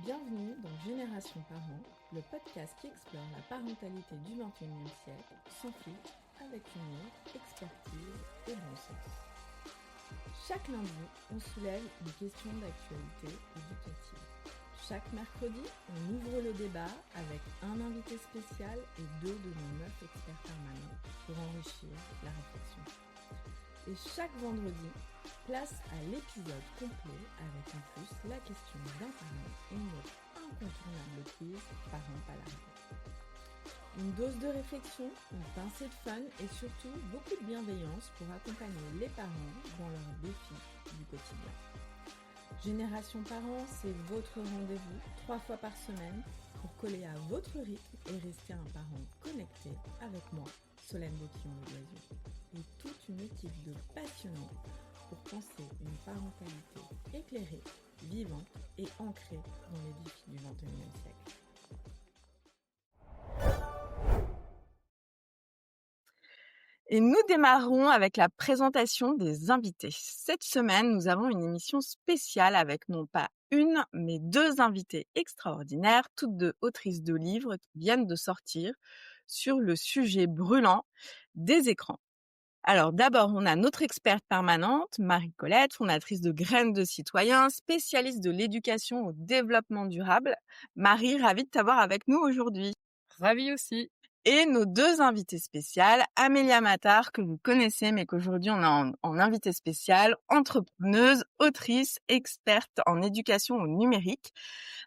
Bienvenue dans Génération Parents, le podcast qui explore la parentalité du XXIe siècle sans filtre, avec humour, expertise et bon sens. Chaque lundi, on soulève une question d'actualité éducative. Chaque mercredi, on ouvre le débat avec un invité spécial et 2 de nos 9 experts permanents pour enrichir la réflexion. Et chaque vendredi, place à l'épisode complet avec en plus la question d'un parent et notre incontournable quiz parents-palargués. Une dose de réflexion, une pincée de fun et surtout beaucoup de bienveillance pour accompagner les parents dans leurs défis du quotidien. Génération Parents, c'est votre rendez-vous 3 fois par semaine pour coller à votre rythme et rester un parent connecté avec moi, Solène Beauquillon-Ledoisier, et toute une équipe de passionnants pour penser une parentalité éclairée, vivante et ancrée dans les défis du XXIe siècle. Et nous démarrons avec la présentation des invités. Cette semaine, nous avons une émission spéciale avec non pas une, mais 2 invités extraordinaires, toutes 2 autrices de livres qui viennent de sortir sur le sujet brûlant des écrans. Alors d'abord, on a notre experte permanente, Marie-Colette, fondatrice de Graines de Citoyens, spécialiste de l'éducation au développement durable. Marie, ravie de t'avoir avec nous aujourd'hui. Ravie aussi. Et nos 2 invités spéciales, Amélia Matar, que vous connaissez, mais qu'aujourd'hui on a en invitée spéciale, entrepreneuse, autrice, experte en éducation au numérique.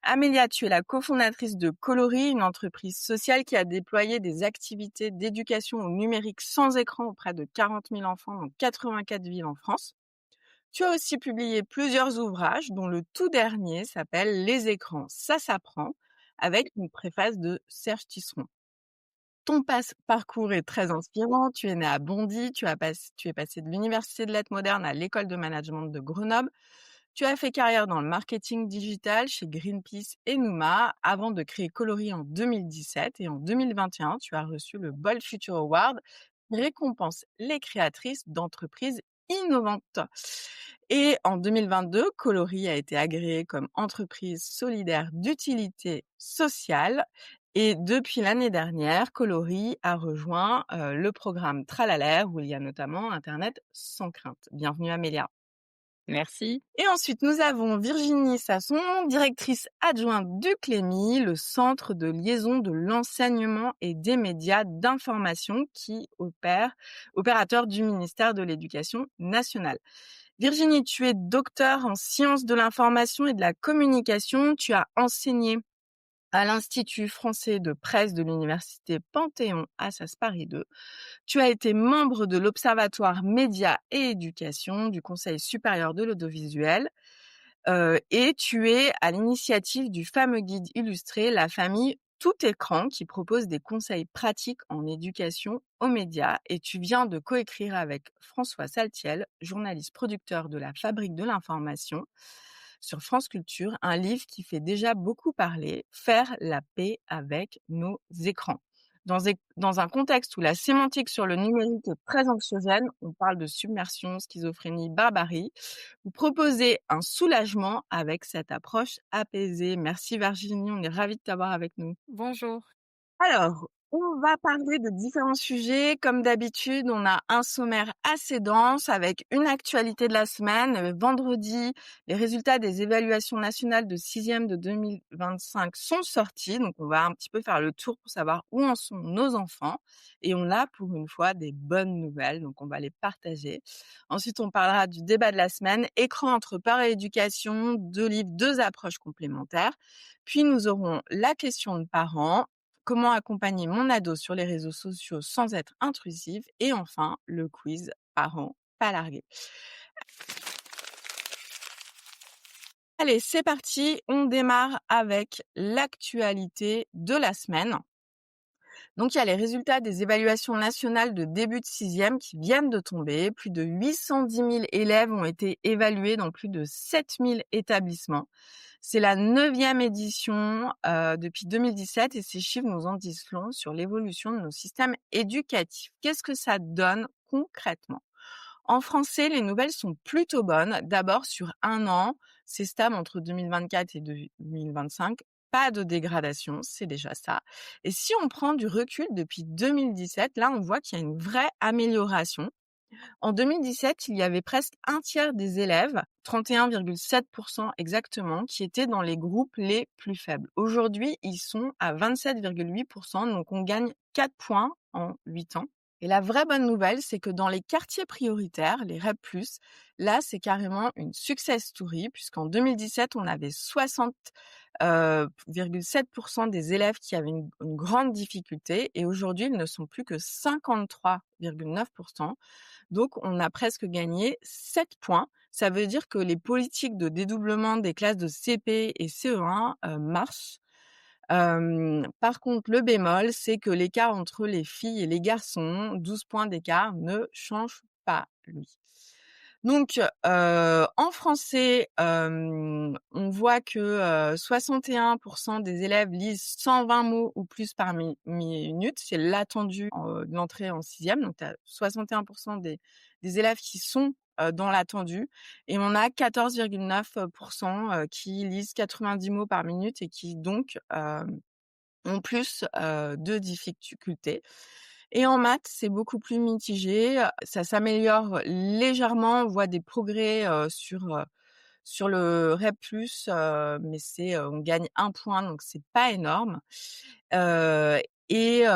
Amélia, tu es la cofondatrice de Coloris, une entreprise sociale qui a déployé des activités d'éducation au numérique sans écran auprès de 40 000 enfants dans 84 villes en France. Tu as aussi publié plusieurs ouvrages, dont le tout dernier s'appelle « Les écrans, ça s'apprend », avec une préface de Serge Tisseron. Ton parcours est très inspirant. Tu es né à Bondy, tu es passé de l'Université de lettres modernes à l'École de management de Grenoble. Tu as fait carrière dans le marketing digital chez Greenpeace et Nouma avant de créer Coloris en 2017. Et en 2021, tu as reçu le Bold Future Award qui récompense les créatrices d'entreprises innovantes. Et en 2022, Coloris a été agréé comme entreprise solidaire d'utilité sociale. Et depuis l'année dernière, Coloris a rejoint le programme Tralalaire où il y a notamment Internet sans crainte. Bienvenue Amélia. Merci. Et ensuite, nous avons Virginie Sasson, directrice adjointe du CLEMI, le centre de liaison de l'enseignement et des médias d'information qui opérateur du ministère de l'Éducation nationale. Virginie, tu es docteure en sciences de l'information et de la communication. Tu as enseigné à l'Institut français de presse de l'Université Panthéon-Assas Paris 2. Tu as été membre de l'Observatoire Médias et Éducation du Conseil supérieur de l'audiovisuel et tu es à l'initiative du fameux guide illustré La famille tout écran qui propose des conseils pratiques en éducation aux médias et tu viens de coécrire avec François Saltiel, journaliste producteur de La Fabrique de l'information, sur France Culture, un livre qui fait déjà beaucoup parler, Faire la paix avec nos écrans. Dans un contexte où la sémantique sur le numérique est très anxiogène, on parle de submersion, schizophrénie, barbarie, vous proposez un soulagement avec cette approche apaisée. Merci Virginie, on est ravis de t'avoir avec nous. Bonjour. Alors, on va parler de différents sujets. Comme d'habitude, on a un sommaire assez dense avec une actualité de la semaine. Vendredi, les résultats des évaluations nationales de 6e de 2025 sont sortis. Donc, on va un petit peu faire le tour pour savoir où en sont nos enfants. Et on a pour une fois des bonnes nouvelles. Donc, on va les partager. Ensuite, on parlera du débat de la semaine. Écran entre peur et éducation, 2 livres, 2 approches complémentaires. Puis, nous aurons la question de parents. Comment accompagner mon ado sur les réseaux sociaux sans être intrusive? Et enfin, le quiz parents pas largués. Allez, c'est parti. On démarre avec l'actualité de la semaine. Donc, il y a les résultats des évaluations nationales de début de 6e qui viennent de tomber. Plus de 810 000 élèves ont été évalués dans plus de 7 000 établissements. C'est la 9e édition depuis 2017 et ces chiffres nous en disent long sur l'évolution de nos systèmes éducatifs. Qu'est-ce que ça donne concrètement? En français, les nouvelles sont plutôt bonnes. D'abord, sur un an, c'est stable entre 2024 et 2025. Pas de dégradation, c'est déjà ça. Et si on prend du recul depuis 2017, là, on voit qu'il y a une vraie amélioration. En 2017, il y avait presque un tiers des élèves, 31,7% exactement, qui étaient dans les groupes les plus faibles. Aujourd'hui, ils sont à 27,8%, donc on gagne 4 points en 8 ans. Et la vraie bonne nouvelle, c'est que dans les quartiers prioritaires, les REP+, là, c'est carrément une success story, puisqu'en 2017, on avait 60,7% des élèves qui avaient une grande difficulté, et aujourd'hui, ils ne sont plus que 53,9%. Donc, on a presque gagné 7 points. Ça veut dire que les politiques de dédoublement des classes de CP et CE1 marchent. Par contre, le bémol, c'est que l'écart entre les filles et les garçons, 12 points d'écart, ne change pas, lui. Donc, en français, on voit que 61% des élèves lisent 120 mots ou plus par minute. C'est l'attendu de l'entrée en sixième. Donc, tu as 61% des élèves qui sont dans l'attendu. Et on a 14,9% qui lisent 90 mots par minute et qui donc ont plus de difficultés. Et en maths, c'est beaucoup plus mitigé. Ça s'améliore légèrement. On voit des progrès sur le REP+, mais on gagne 1 point, donc c'est pas énorme. Heu et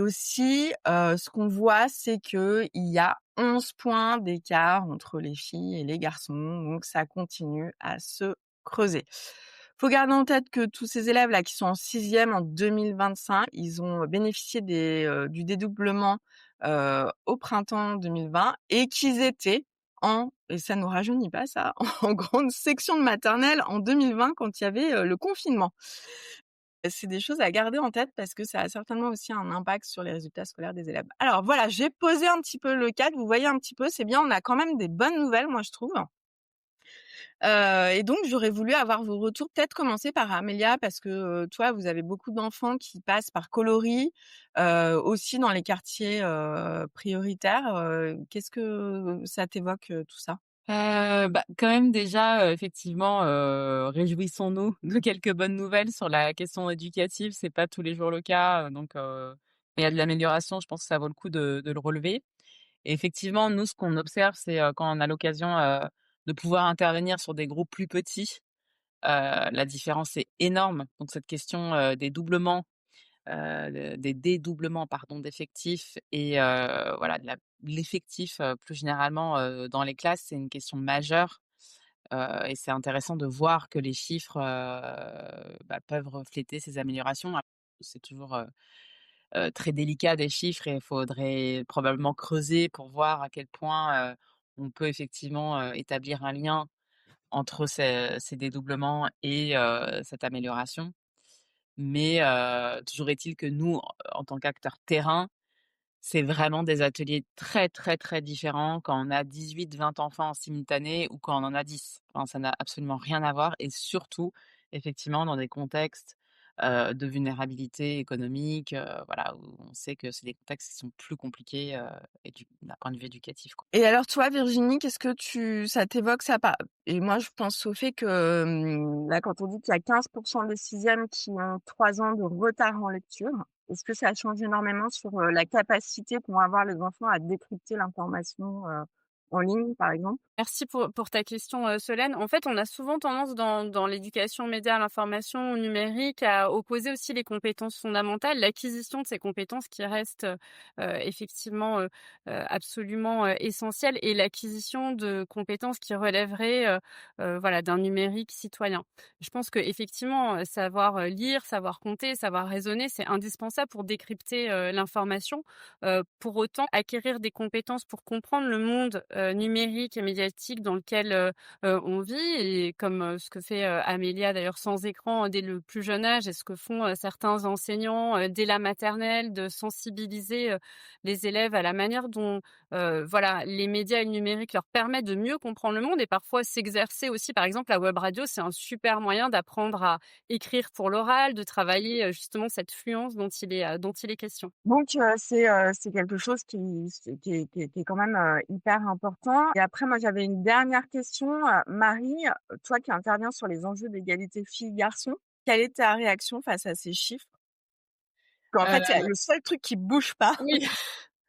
aussi, ce qu'on voit, c'est qu'il y a 11 points d'écart entre les filles et les garçons, donc ça continue à se creuser. Faut garder en tête que tous ces élèves-là qui sont en sixième en 2025, ils ont bénéficié du dédoublement, au printemps 2020 et qu'ils étaient et ça nous rajeunit pas ça, en grande section de maternelle en 2020 quand il y avait, le confinement. C'est des choses à garder en tête parce que ça a certainement aussi un impact sur les résultats scolaires des élèves. Alors voilà, j'ai posé un petit peu le cadre, vous voyez un petit peu, c'est bien, on a quand même des bonnes nouvelles, moi je trouve. Et donc j'aurais voulu avoir vos retours, peut-être commencer par Amélia parce que, toi, vous avez beaucoup d'enfants qui passent par coloris, aussi dans les quartiers, prioritaires. Qu'est-ce que ça t'évoque, tout ça? Quand même déjà, effectivement, réjouissons-nous de quelques bonnes nouvelles sur la question éducative. C'est pas tous les jours le cas, il y a de l'amélioration, je pense que ça vaut le coup de le relever et effectivement, nous, ce qu'on observe, c'est, quand on a l'occasion, de pouvoir intervenir sur des groupes plus petits, la différence est énorme. Donc cette question, des doublements, des dédoublements pardon d'effectifs et voilà l'effectif, plus généralement, dans les classes, c'est une question majeure, et c'est intéressant de voir que les chiffres, peuvent refléter ces améliorations. C'est toujours, très délicat des chiffres et il faudrait probablement creuser pour voir à quel point, on peut effectivement, établir un lien entre ces dédoublements et cette amélioration. Mais toujours est-il que nous, en tant qu'acteurs terrain, c'est vraiment des ateliers très, très, très différents quand on a 18-20 enfants en simultané ou quand on en a 10. Enfin, ça n'a absolument rien à voir et surtout, effectivement, dans des contextes, de vulnérabilité économique, voilà, où on sait que c'est des contextes qui sont plus compliqués, d'un point de vue éducatif, quoi. Et alors toi, Virginie, qu'est-ce que ça t'évoque ça pas et moi, je pense au fait que, là, quand on dit qu'il y a 15% des sixièmes qui ont 3 ans de retard en lecture, est-ce que ça change énormément sur, la capacité qu'ont avoir les enfants à décrypter l'information, en ligne, par exemple? Merci pour ta question, Solène. En fait, on a souvent tendance dans l'éducation média à l'information, au numérique, à opposer aussi les compétences fondamentales, l'acquisition de ces compétences qui restent, effectivement, absolument, essentielles et l'acquisition de compétences qui relèveraient, voilà, d'un numérique citoyen. Je pense qu'effectivement, savoir, lire, savoir compter, savoir raisonner, c'est indispensable pour décrypter, l'information. Pour autant, acquérir des compétences pour comprendre le monde, numérique et médiatique dans lequel, on vit et comme, ce que fait, Amélia d'ailleurs sans écran dès le plus jeune âge et ce que font, certains enseignants, dès la maternelle, de sensibiliser, les élèves à la manière dont, voilà, les médias et le numérique leur permettent de mieux comprendre le monde et parfois s'exercer aussi. Par exemple, la web radio, c'est un super moyen d'apprendre à écrire pour l'oral, de travailler, justement cette fluence dont il est question. Donc c'est quelque chose qui est quand même, hyper important. important. Et après, moi, j'avais une dernière question. Marie, toi qui interviens sur les enjeux d'égalité filles-garçons, quelle est ta réaction face à ces chiffres? Qu'en fait, il y a le seul truc qui bouge pas, Oui.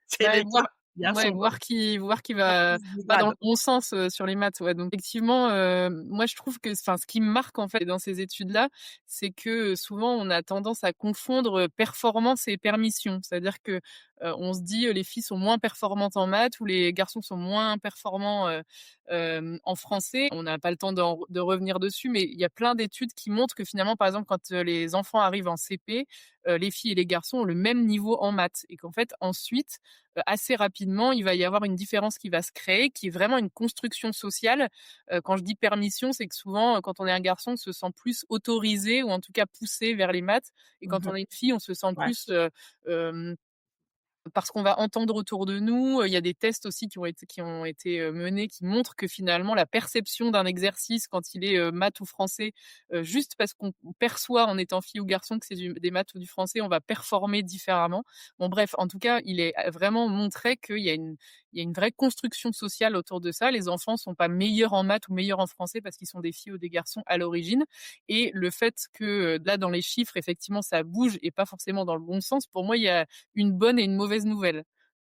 c'est Bah, l'égalité ouais, filles-garçons, quoi. voir qui Pour va qu'ils se dans le dégradent. bon sens, sur les maths, ouais. Donc effectivement, moi je trouve que enfin, ce qui me marque en fait dans ces études-là, c'est que, souvent on a tendance à confondre, performance et permission. C'est-à-dire que, on se dit, les filles sont moins performantes en maths ou les garçons sont moins performants, en français. On n'a pas le temps de revenir dessus, mais il y a plein d'études qui montrent que finalement, par exemple, quand, les enfants arrivent en CP, les filles et les garçons ont le même niveau en maths et qu'en fait ensuite, assez rapidement, il va y avoir une différence qui va se créer, qui est vraiment une construction sociale. Quand je dis permission, c'est que souvent, quand on est un garçon, on se sent plus autorisé ou en tout cas poussé vers les maths et quand on Mmh. est une fille, on se sent Ouais. plus, hem parce qu'on va entendre autour de nous, il y a des tests aussi qui ont été, menés qui montrent que finalement la perception d'un exercice quand il est, maths ou français, juste parce qu'on perçoit en étant fille ou garçon que c'est des maths ou du français, on va performer différemment. Bon bref, en tout cas, il est, vraiment montré qu'il y a une vraie construction sociale autour de ça. Les enfants sont pas meilleurs en maths ou meilleurs en français parce qu'ils sont des filles ou des garçons à l'origine et le fait que, là dans les chiffres effectivement ça bouge et pas forcément dans le bon sens, pour moi il y a une bonne et une mauvaise nouvelle.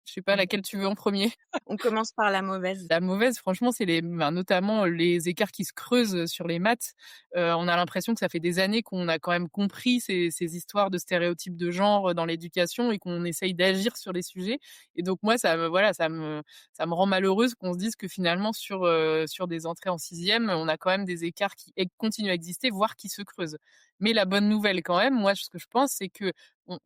Je sais pas Mmh. laquelle tu veux en premier. On commence par la mauvaise. La mauvaise, franchement, c'est notamment les écarts qui se creusent sur les maths. On a l'impression que ça fait des années qu'on a quand même compris ces histoires de stéréotypes de genre dans l'éducation et qu'on essaye d'agir sur les sujets. Et donc moi, ça me rend malheureuse qu'on se dise que finalement sur des entrées en sixième, on a quand même des écarts qui continuent à exister, voire qui se creusent. Mais la bonne nouvelle quand même, moi, ce que je pense, c'est que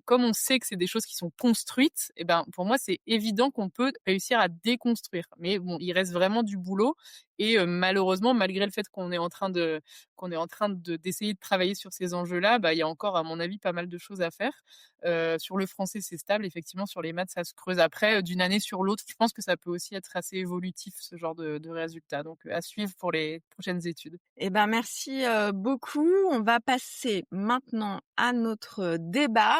comme on sait que c'est des choses qui sont construites, et ben, pour moi, c'est évident qu'on peut réussir à déconstruire. Mais bon, il reste vraiment du boulot et malheureusement, malgré le fait qu'on est en train d'essayer de travailler sur ces enjeux-là, bah, il y a encore, à mon avis, pas mal de choses à faire. Sur le français, c'est stable. Effectivement, sur les maths, ça se creuse. Après, d'une année sur l'autre, je pense que ça peut aussi être assez évolutif, ce genre de résultats. Donc, à suivre pour les prochaines études. Eh ben, merci, beaucoup. On va passer maintenant à notre débat.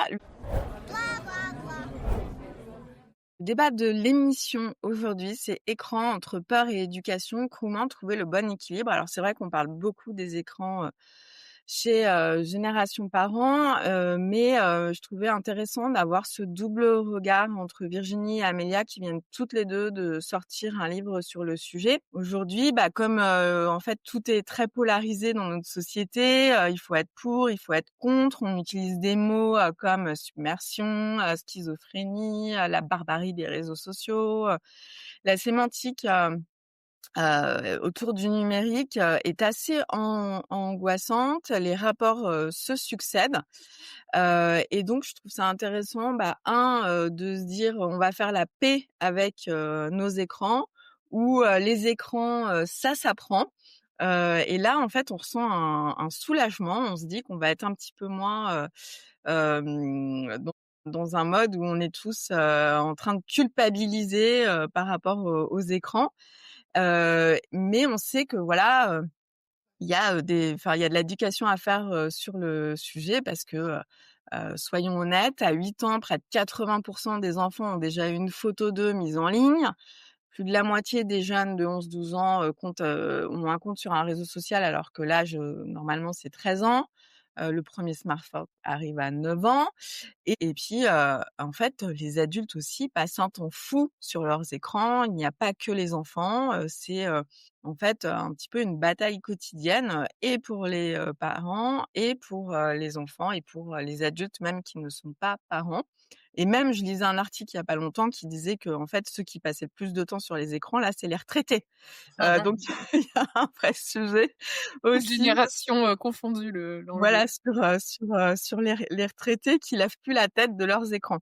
Le débat de l'émission aujourd'hui, c'est écran entre peur et éducation, comment trouver le bon équilibre? Alors c'est vrai qu'on parle beaucoup des écrans, chez, Génération Parents, mais je trouvais intéressant d'avoir ce double regard entre Virginie et Amélia qui viennent toutes les 2 de sortir un livre sur le sujet. Aujourd'hui, bah, comme, en fait, tout est très polarisé dans notre société, il faut être pour, il faut être contre. On utilise des mots, comme submersion, schizophrénie, la barbarie des réseaux sociaux, la sémantique, autour du numérique, est assez angoissante. Les rapports, se succèdent, et donc je trouve ça intéressant, bah, de se dire: «On va faire la paix avec, nos écrans» ou, «Les écrans, ça s'apprend». Et là, en fait, on ressent un soulagement. On se dit qu'on va être un petit peu moins, dans un mode où on est tous, en train de culpabiliser, par rapport aux écrans. Mais on sait que voilà, il y a, il y a de l'éducation à faire, sur le sujet parce que, soyons honnêtes, à 8 ans, près de 80 des enfants ont déjà une photo d'eux mise en ligne. Plus de la moitié des jeunes de 11-12 ans, ont un compte sur un réseau social alors que l'âge, normalement, c'est 13 ans. Le premier smartphone arrive à 9 ans. Et puis, en fait, les adultes aussi passent un temps fou sur leurs écrans. Il n'y a pas que les enfants, c'est, en fait, un petit peu une bataille quotidienne, et pour les, parents et pour, les enfants et pour, les adultes même qui ne sont pas parents. Et même, je lisais un article il y a pas longtemps qui disait qu'en fait, ceux qui passaient le plus de temps sur les écrans, là, c'est les retraités. Donc il y a un vrai sujet Toutes aussi. générations, confondues l'enjeu. Voilà, sur les retraités qui lèvent plus la tête de leurs écrans.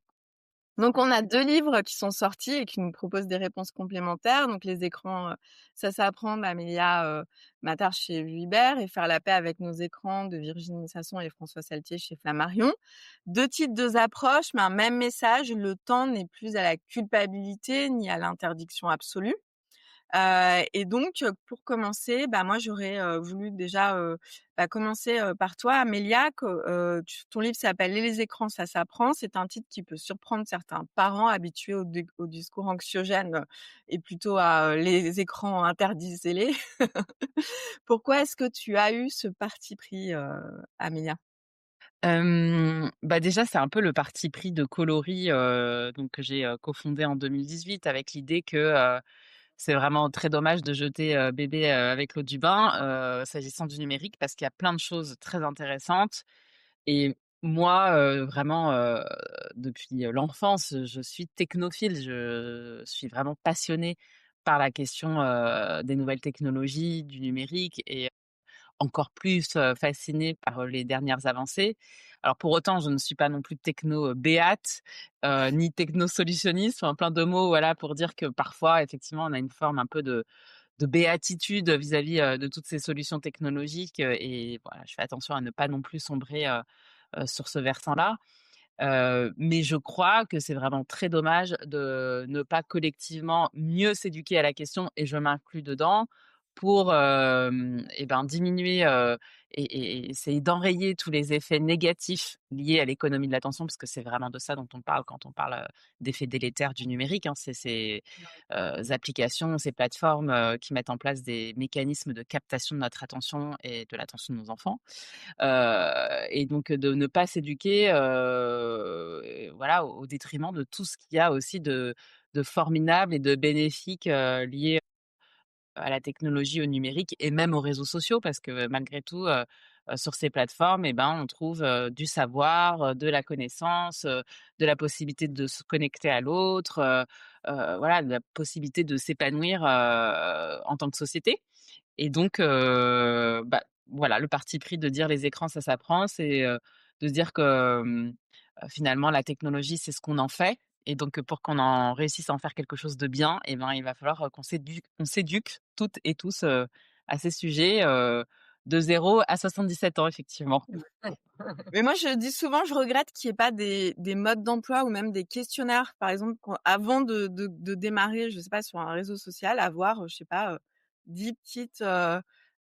Donc on a 2 livres qui sont sortis et qui nous proposent des réponses complémentaires. Donc les écrans, ça s'apprend d'Amélia, Mattar chez Vuibert et Faire la paix avec nos écrans de Virginie Sasson et François Saltier chez Flammarion. 2 titres, 2 approches, mais un même message: le temps n'est plus à la culpabilité ni à l'interdiction absolue. Et donc, pour commencer, bah, moi, j'aurais, voulu déjà, commencer, par toi, Amélia, que, ton livre s'appelle «Les écrans, ça s'apprend». C'est un titre qui peut surprendre certains parents habitués au discours anxiogène, et plutôt à, «Les écrans, interdisez-les». Pourquoi est-ce que tu as eu ce parti pris, Amélia? Bah, déjà, c'est un peu le parti pris de Coloris, donc que j'ai, cofondé en 2018 avec l'idée que, c'est vraiment très dommage de jeter, bébé, avec l'eau du bain, s'agissant du numérique parce qu'il y a plein de choses très intéressantes et moi, vraiment, depuis, l'enfance, je suis technophile. Je suis vraiment passionnée par la question, des nouvelles technologies, du numérique et encore plus, fascinée par, les dernières avancées. Alors pour autant, je ne suis pas non plus techno, béate, ni techno-solutionniste, enfin plein de mots, voilà, pour dire que parfois, effectivement, on a une forme un peu de béatitude vis-à-vis, de toutes ces solutions technologiques, et voilà, je fais attention à ne pas non plus sombrer, sur ce versant-là. Mais je crois que c'est vraiment très dommage de ne pas collectivement mieux s'éduquer à la question et je m'inclus dedans pour, et ben, diminuer, et essayer d'enrayer tous les effets négatifs liés à l'économie de l'attention, parce que c'est vraiment de ça dont on parle quand on parle, d'effets délétères du numérique, hein. C'est ces, applications, ces plateformes, qui mettent en place des mécanismes de captation de notre attention et de l'attention de nos enfants. Et donc de ne pas s'éduquer, voilà, au détriment de tout ce qu'il y a aussi de formidable et de bénéfique, lié à la technologie, au numérique et même aux réseaux sociaux parce que malgré tout, sur ces plateformes et ben, on trouve, du savoir, de la connaissance, de la possibilité de se connecter à l'autre, voilà, de la possibilité de s'épanouir, en tant que société. Et donc, bah, voilà, le parti pris de dire: «Les écrans, ça s'apprend», c'est, de se dire que, finalement, la technologie, c'est ce qu'on en fait et donc, pour qu'on en réussisse à en faire quelque chose de bien et ben, il va falloir, qu'on s'éduque toutes et tous, à ces sujets, de 0 à 77 ans, effectivement. Mais moi, je dis souvent, je regrette qu'il y ait pas des modes d'emploi ou même des questionnaires, par exemple, avant de démarrer, je sais pas, sur un réseau social, avoir, je sais pas, 10 petites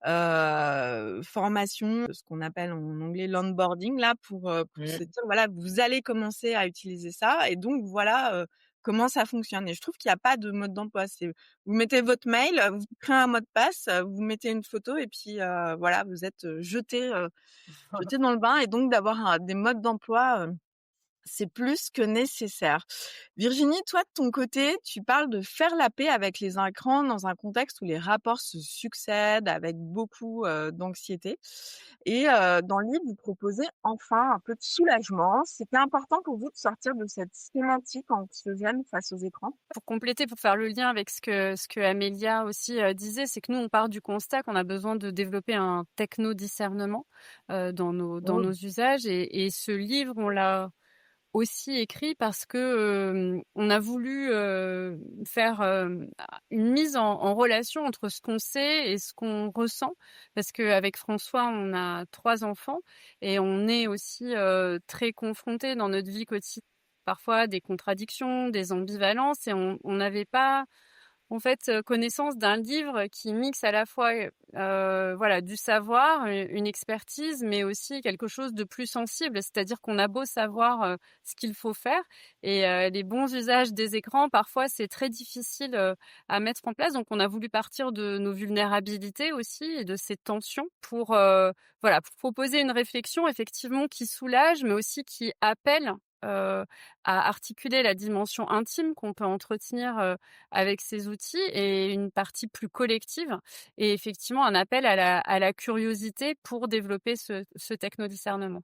formations, ce qu'on appelle en anglais l'onboarding, là, pour se Mmh. dire, voilà, vous allez commencer à utiliser ça, et donc voilà, comment ça fonctionne. Et je trouve qu'il n'y a pas de mode d'emploi. C'est, vous mettez votre mail, vous créez un mot de passe, vous mettez une photo, et puis voilà, vous êtes jeté dans le bain, et donc d'avoir des modes d'emploi, c'est plus que nécessaire. Virginie, toi, de ton côté, tu parles de faire la paix avec les écrans dans un contexte où les rapports se succèdent avec beaucoup d'anxiété. Et dans le livre, vous proposez enfin un peu de soulagement. C'était important pour vous de sortir de cette sémantique anxiogène face aux écrans? Pour compléter, pour faire le lien avec ce que Amélia aussi, disait, c'est que nous, on part du constat qu'on a besoin de développer un techno-discernement, dans nos usages et ce livre, on l'a aussi écrit parce que, on a voulu, faire, une mise en relation entre ce qu'on sait et ce qu'on ressent. Parce qu'avec François, on a 3 enfants et on est aussi, très confrontés dans notre vie quotidienne, parfois des contradictions, des ambivalences et on n'avait pas en fait, connaissance d'un livre qui mixe à la fois, voilà, du savoir, une expertise, mais aussi quelque chose de plus sensible. C'est-à-dire qu'on a beau savoir, ce qu'il faut faire et les bons usages des écrans, parfois, c'est très difficile, à mettre en place. Donc on a voulu partir de nos vulnérabilités aussi et de ces tensions pour, voilà, pour proposer une réflexion effectivement qui soulage, mais aussi qui appelle, heu, à articuler la dimension intime qu'on peut entretenir, avec ces outils et une partie plus collective et effectivement un appel à la curiosité pour développer ce technodiscernement.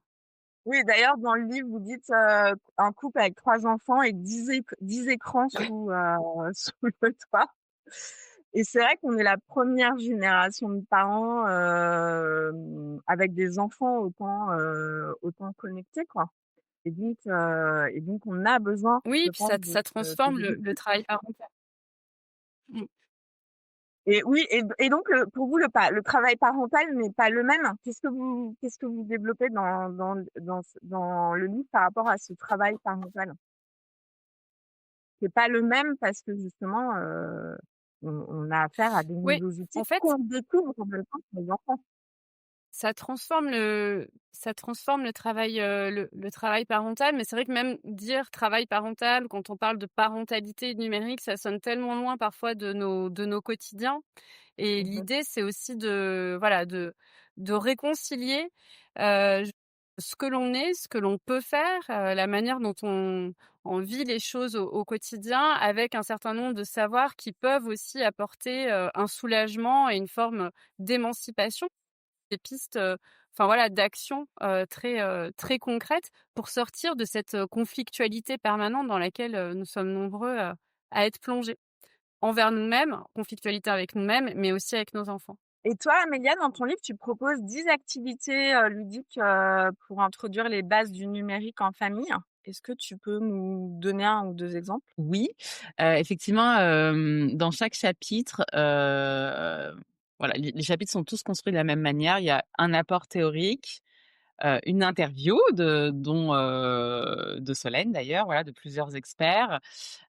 Oui, d'ailleurs, dans le livre, vous dites, un couple avec 3 enfants et 10 écrans sous, sous le toit. Et c'est vrai qu'on est la première génération de parents, avec des enfants autant connectés, quoi. Et donc on a besoin, Oui, je puis pense, ça de transforme ces le outils. travail parental. Mmh. Et oui, et donc pour vous, le travail parental n'est pas le même? Qu'est-ce que vous développez dans le livre par rapport à ce travail parental? C'est pas le même parce que justement, on a affaire à des Oui, nouveaux outils en fait, qu'on découvre en même temps que les enfants. ça transforme le travail, le travail parental, mais c'est vrai que même dire travail parental, quand on parle de parentalité numérique, ça sonne tellement loin parfois de nos quotidiens. Et Mmh. l'idée, c'est aussi de voilà, de réconcilier, j ce que l'on est, ce que l'on peut faire, la manière dont on vit les choses au quotidien avec un certain nombre de savoirs qui peuvent aussi apporter, un soulagement et une forme d'émancipation. Des pistes, enfin voilà, d'action, très concrètes pour sortir de cette, conflictualité permanente dans laquelle, nous sommes nombreux, à être plongés. Envers nous-mêmes, conflictualité avec nous-mêmes, mais aussi avec nos enfants. Et toi, Amélia, dans ton livre, tu proposes 10 activités, ludiques, pour introduire les bases du numérique en famille. Est-ce que tu peux nous donner un ou 2 exemples? Oui, effectivement, dans chaque chapitre, voilà, les chapitres sont tous construits de la même manière. Il y a un apport théorique, une interview de Solène d'ailleurs, voilà, de plusieurs experts,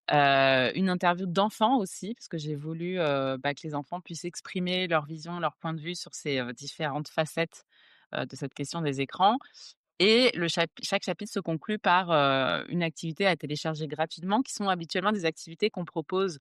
une interview d'enfants aussi, parce que j'ai voulu, que les enfants puissent exprimer leur vision, leur point de vue sur ces, différentes facettes, de cette question des écrans. Et chaque chapitre se conclut par, une activité à télécharger gratuitement, qui sont habituellement des activités qu'on propose,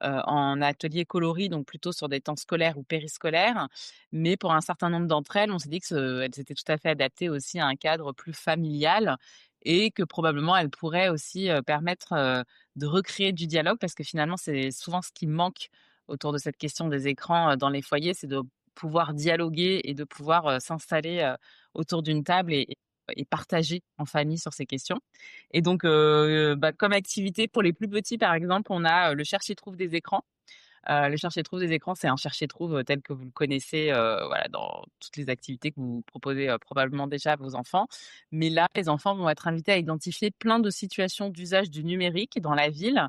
en atelier coloris, donc plutôt sur des temps scolaires ou périscolaires. Mais pour un certain nombre d'entre elles, on s'est dit elles étaient tout à fait adaptées aussi à un cadre plus familial et que probablement elles pourraient aussi, permettre, de recréer du dialogue parce que finalement, c'est souvent ce qui manque autour de cette question des écrans, dans les foyers, c'est de pouvoir dialoguer et de pouvoir, s'installer, autour d'une table et partager en famille sur ces questions. Et donc, comme activité pour les plus petits, par exemple, on a, le chercher-trouve des écrans. Le chercher-trouve des écrans, c'est un chercher-trouve, tel que vous le connaissez, voilà, dans toutes les activités que vous proposez, probablement déjà à vos enfants. Mais là, les enfants vont être invités à identifier plein de situations d'usage du numérique dans la ville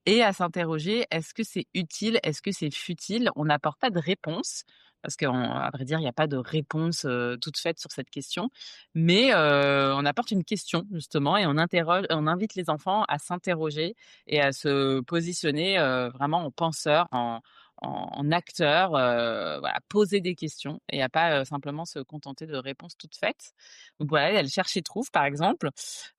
et à s'interroger: «Est-ce que c'est utile? Est-ce que c'est futile?» On n'apporte pas de réponse parce qu'à vrai dire, il y a pas de réponse, toute faite sur cette question. Mais, on apporte une question justement et on invite les enfants à s'interroger et à se positionner, vraiment en penseur, en acteur, voilà, poser des questions et à pas, simplement se contenter de réponses toutes faites. Donc voilà, il y a le cherche et trouve par exemple.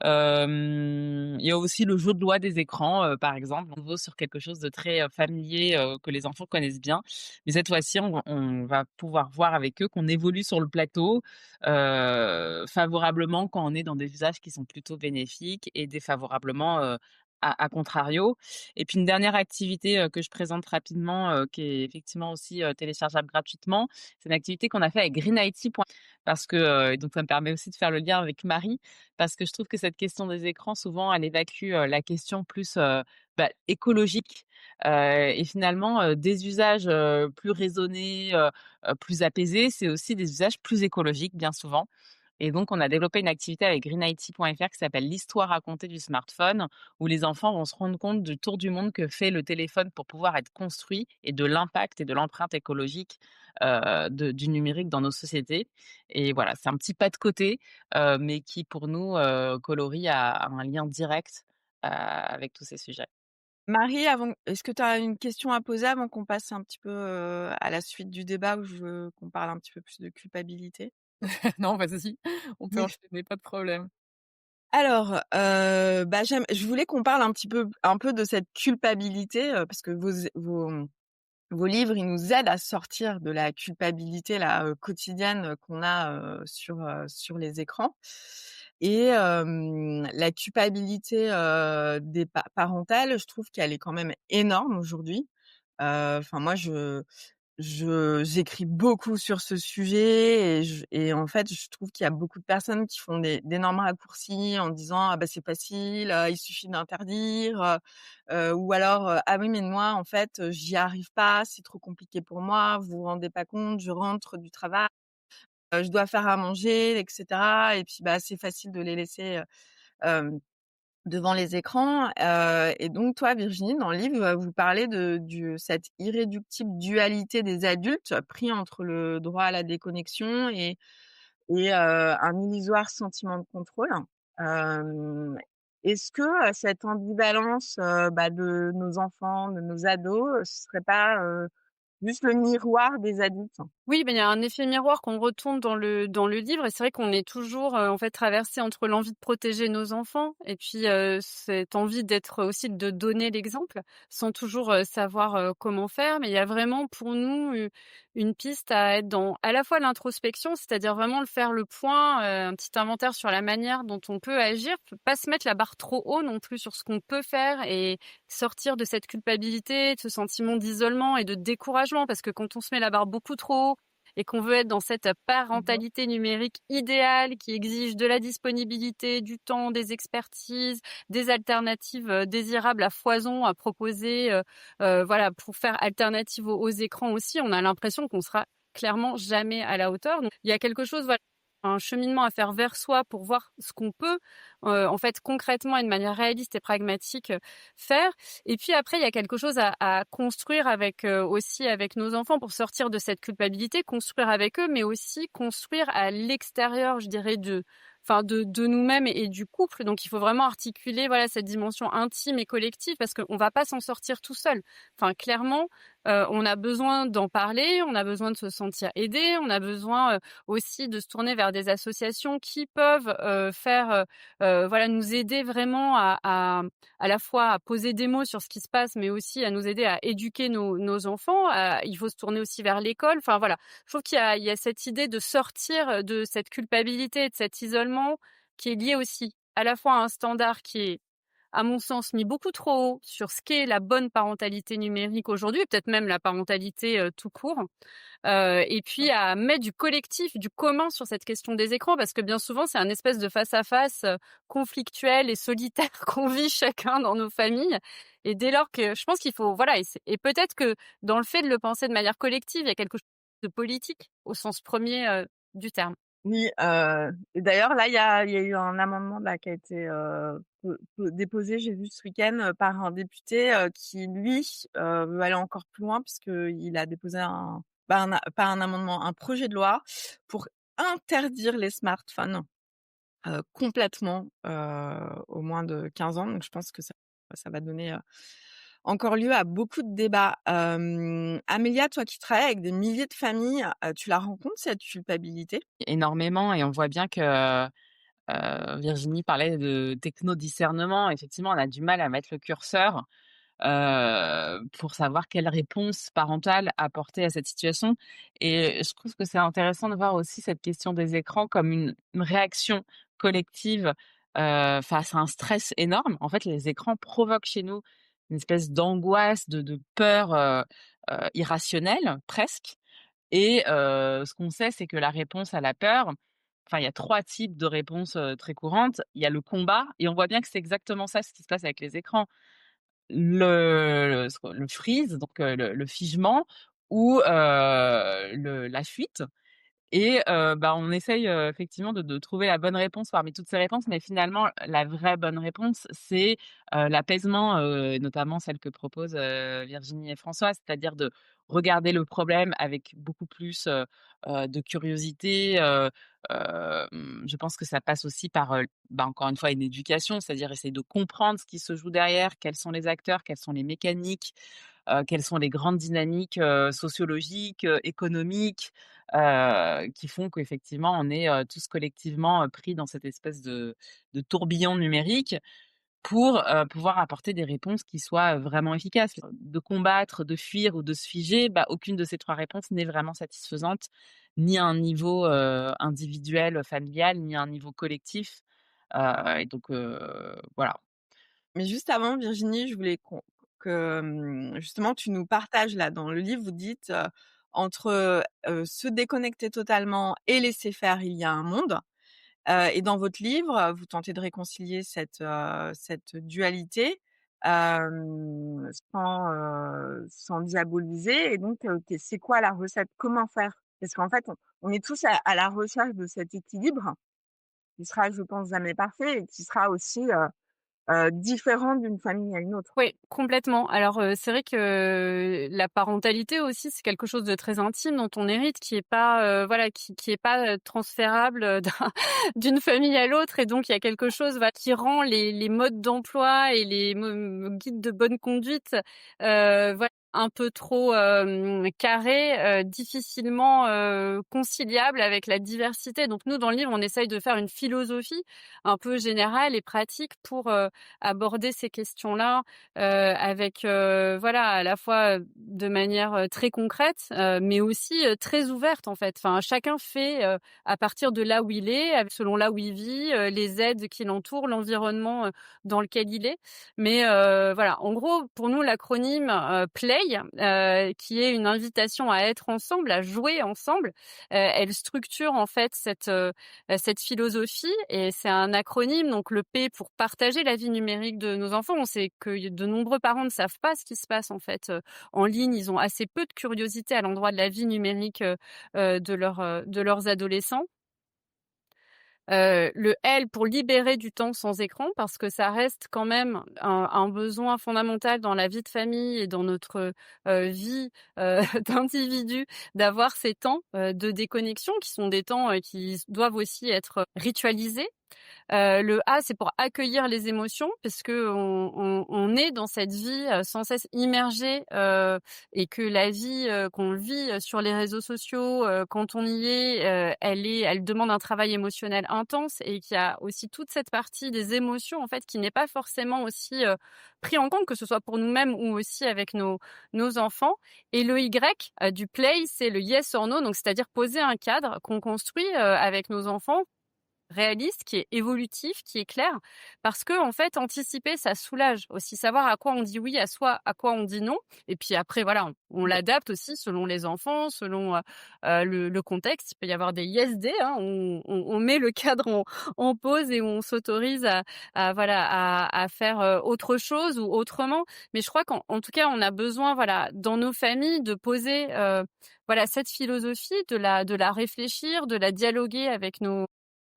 Il y a aussi le jeu de loi des écrans, par exemple, on va sur quelque chose de très, familier, que les enfants connaissent bien. Mais cette fois-ci, on va pouvoir voir avec eux qu'on évolue sur le plateau, favorablement quand on est dans des usages qui sont plutôt bénéfiques et défavorablement, à contrario. Et puis une dernière activité, que je présente rapidement, qui est effectivement aussi, téléchargeable gratuitement, c'est une activité qu'on a fait avec greenIT parce que, donc ça me permet aussi de faire le lien avec Marie, parce que je trouve que cette question des écrans, souvent, elle évacue, la question plus, écologique, et finalement, des usages, plus raisonnés, plus apaisés, c'est aussi des usages plus écologiques, bien souvent. Et donc on a développé une activité avec greenIT.fr qui s'appelle «L'histoire racontée du smartphone», où les enfants vont se rendre compte du tour du monde que fait le téléphone pour pouvoir être construit et de l'impact et de l'empreinte écologique, du numérique dans nos sociétés. Et voilà, c'est un petit pas de côté, mais qui pour nous, coloris a un lien direct, avec tous ces sujets. Marie, avant est-ce que tu as une question à poser avant qu'on passe un petit peu, à la suite du débat où je veux qu'on parle un petit peu plus de culpabilité? Non, vas-y, on peut Oui. enchaîner, pas de problème. Alors, je voulais qu'on parle un peu de cette culpabilité, parce que vos livres, ils nous aident à sortir de la culpabilité là, quotidienne, qu'on a, sur les écrans. Et la culpabilité, des parentale, je trouve qu'elle est quand même énorme aujourd'hui. Enfin moi j'écris beaucoup sur ce sujet et en fait, je trouve qu'il y a beaucoup de personnes qui font d'énormes raccourcis en disant: «Ah bah, c'est facile, il suffit d'interdire», ou alors, «Ah oui, mais moi, en fait, j'y arrive pas, c'est trop compliqué pour moi, vous vous rendez pas compte, je rentre du travail, je dois faire à manger» et cetera et puis, bah, c'est facile de les laisser, hem devant les écrans, et donc toi, Virginie, dans le livre, vous parlez de cette irréductible dualité des adultes pris entre le droit à la déconnexion et un illusoire sentiment de contrôle. Hem Est-ce que, cette ambivalence, de nos enfants, de nos ados, ce serait pas, juste le miroir des adultes? Oui, il y a un effet miroir qu'on retourne dans le livre et c'est vrai qu'on est toujours, en fait, traversé entre l'envie de protéger nos enfants et puis, cette envie d'être aussi de donner l'exemple, sans toujours, savoir, comment faire. Mais il y a vraiment pour nous une piste à être dans à la fois l'introspection, c'est-à-dire vraiment le faire le point, un petit inventaire sur la manière dont on peut agir, pas se mettre la barre trop haut non plus sur ce qu'on peut faire et sortir de cette culpabilité, de ce sentiment d'isolement et de découragement. Parce que quand on se met la barre beaucoup trop haut et qu'on veut être dans cette Mmh. parentalité numérique idéale qui exige de la disponibilité, du temps, des expertises, des alternatives, désirables à foison à proposer, voilà, pour faire alternative aux écrans aussi, on a l'impression qu'on sera clairement jamais à la hauteur. Donc il y a quelque chose, voilà, un cheminement à faire vers soi pour voir ce qu'on peut, en fait, concrètement et de manière réaliste et pragmatique, faire. Et puis après, il y a quelque chose à construire avec, aussi avec nos enfants pour sortir de cette culpabilité, construire avec eux, mais aussi construire à l'extérieur, je dirais, de nous-mêmes et du couple. Donc il faut vraiment articuler, voilà, cette dimension intime et collective parce qu'on va pas s'en sortir tout seul. Enfin, clairement, on a besoin d'en parler, on a besoin de se sentir aidé, on a besoin, aussi de se tourner vers des associations qui peuvent, faire, voilà, nous aider vraiment à la fois à poser des mots sur ce qui se passe, mais aussi à nous aider à éduquer nos enfants. Il faut se tourner aussi vers l'école. Enfin voilà, je trouve qu'il y a cette idée de sortir de cette culpabilité, de cet isolement qui est lié aussi à la fois à un standard qui est, à mon sens, mis beaucoup trop haut sur ce qu'est la bonne parentalité numérique aujourd'hui, et peut-être même la parentalité tout court. Et puis à mettre du collectif, du commun sur cette question des écrans parce que bien souvent, c'est un espèce de face à face, conflictuel et solitaire qu'on vit chacun dans nos familles et dès lors que je pense qu'il faut voilà et peut-être que dans le fait de le penser de manière collective, il y a quelque chose de politique au sens premier du terme. Oui, et d'ailleurs là, il y a eu un amendement là qui a été, déposé, j'ai vu ce week-end, par un député, qui lui, veut aller encore plus loin puisqu'il a déposé pas un amendement, un projet de loi pour interdire les smartphones, complètement, aux moins de 15 ans. Donc je pense que ça va donner, encore lieu à beaucoup de débats. Amélia, toi qui travailles avec des milliers de familles, tu la rencontres cette culpabilité? Énormément et on voit bien que, Virginie parlait de techno-discernement. Effectivement, on a du mal à mettre le curseur, pour savoir quelle réponse parentale apporter à cette situation et je trouve que c'est intéressant de voir aussi cette question des écrans comme une réaction collective, face à un stress énorme. En fait, les écrans provoquent chez nous une espèce d'angoisse, de peur, irrationnelle presque et ce qu'on sait, c'est que la réponse à la peur enfin, il y a 3 types de réponses, très courantes. Il y a le combat et on voit bien que c'est exactement ça, ce qui se passe avec les écrans. Le freeze, donc le figement ou la fuite et on essaye, effectivement de trouver la bonne réponse parmi toutes ces réponses, mais finalement la vraie bonne réponse, c'est, l'apaisement, notamment celle que proposent, Virginie et François. C'est-à-dire de regarder le problème avec beaucoup plus, de curiosité, je pense que ça passe aussi par, encore une fois une éducation, c'est-à-dire essayer de comprendre ce qui se joue derrière, quels sont les acteurs, quelles sont les mécaniques, quelles sont les grandes dynamiques, sociologiques, économiques, qui font qu'effectivement on est, tous collectivement, pris dans cette espèce de tourbillon numérique pour, pouvoir apporter des réponses qui soient, vraiment efficaces. De combattre, de fuir ou de se figer, aucune de ces 3 réponses n'est vraiment satisfaisante, ni à un niveau, individuel, familial, ni à un niveau collectif, et donc voilà. Mais juste avant, Virginie, je voulais que, justement, tu nous partages là, dans le livre, vous dites, entre, se déconnecter totalement et laisser faire, il y a un monde. Et dans votre livre, vous tentez de réconcilier cette dualité, sans diaboliser et donc, c'est quoi la recette? Comment faire? Parce qu'en fait, on est tous à la recherche de cet équilibre qui sera, je pense, jamais parfait et qui sera aussi, différent d'une famille à une autre. Oui, complètement. Alors, c'est vrai que la parentalité aussi, c'est quelque chose de très intime dont on hérite, qui est pas, voilà, qui est pas, transférable, d'une famille à l'autre et donc il y a quelque chose, voilà, qui rend les modes d'emploi et les guides de bonne conduite, voilà, un peu trop, carrés, difficilement, conciliables avec la diversité. Donc nous, dans le livre, on essaye de faire une philosophie un peu générale et pratique pour, aborder ces questions-là, avec, voilà, à la fois, de manière, très concrète, mais aussi, très ouverte, en fait. Enfin, chacun fait, à partir de là où il est, selon là où il vit, les aides qui l'entourent, l'environnement, dans lequel il est. Mais, voilà, en gros, pour nous, l'acronyme, PLAY, qui est une invitation à être ensemble, à jouer ensemble, elle structure, en fait, cette philosophie et c'est un acronyme, donc le P pour partager la vie numérique de nos enfants. On sait que de nombreux parents ne savent pas ce qui se passe en fait, en ligne. Ils ont assez peu de curiosité à l'endroit de la vie numérique, de leurs adolescents. Le L pour libérer du temps sans écran parce que ça reste quand même un besoin fondamental dans la vie de famille et dans notre, vie, d'individu d'avoir ces temps, de déconnexion qui sont des temps, qui doivent aussi être ritualisés. Le A, c'est pour accueillir les émotions parce qu'on est dans cette vie, sans cesse immergée, et que la vie, qu'on vit, sur les réseaux sociaux, quand on y est, elle demande un travail émotionnel intense et qu'il y a aussi toute cette partie des émotions, en fait, qui n'est pas forcément aussi, pris en compte, que ce soit pour nous-mêmes ou aussi avec nos enfants. Et le Y, du play, c'est le yes or no, donc c'est-à-dire poser un cadre qu'on construit, avec nos enfants réaliste, qui est évolutif, qui est clair, parce que en fait, anticiper, ça soulage aussi. Savoir à quoi on dit oui, à quoi on dit non. Et puis après, voilà, on l'adapte aussi selon les enfants, selon le contexte. Il peut y avoir des yes day, hein, on met le cadre en pause et on s'autorise voilà, à faire autre chose ou autrement. Mais je crois qu'en tout cas, on a besoin, voilà, dans nos familles, de poser voilà, cette philosophie, de la réfléchir, de la dialoguer avec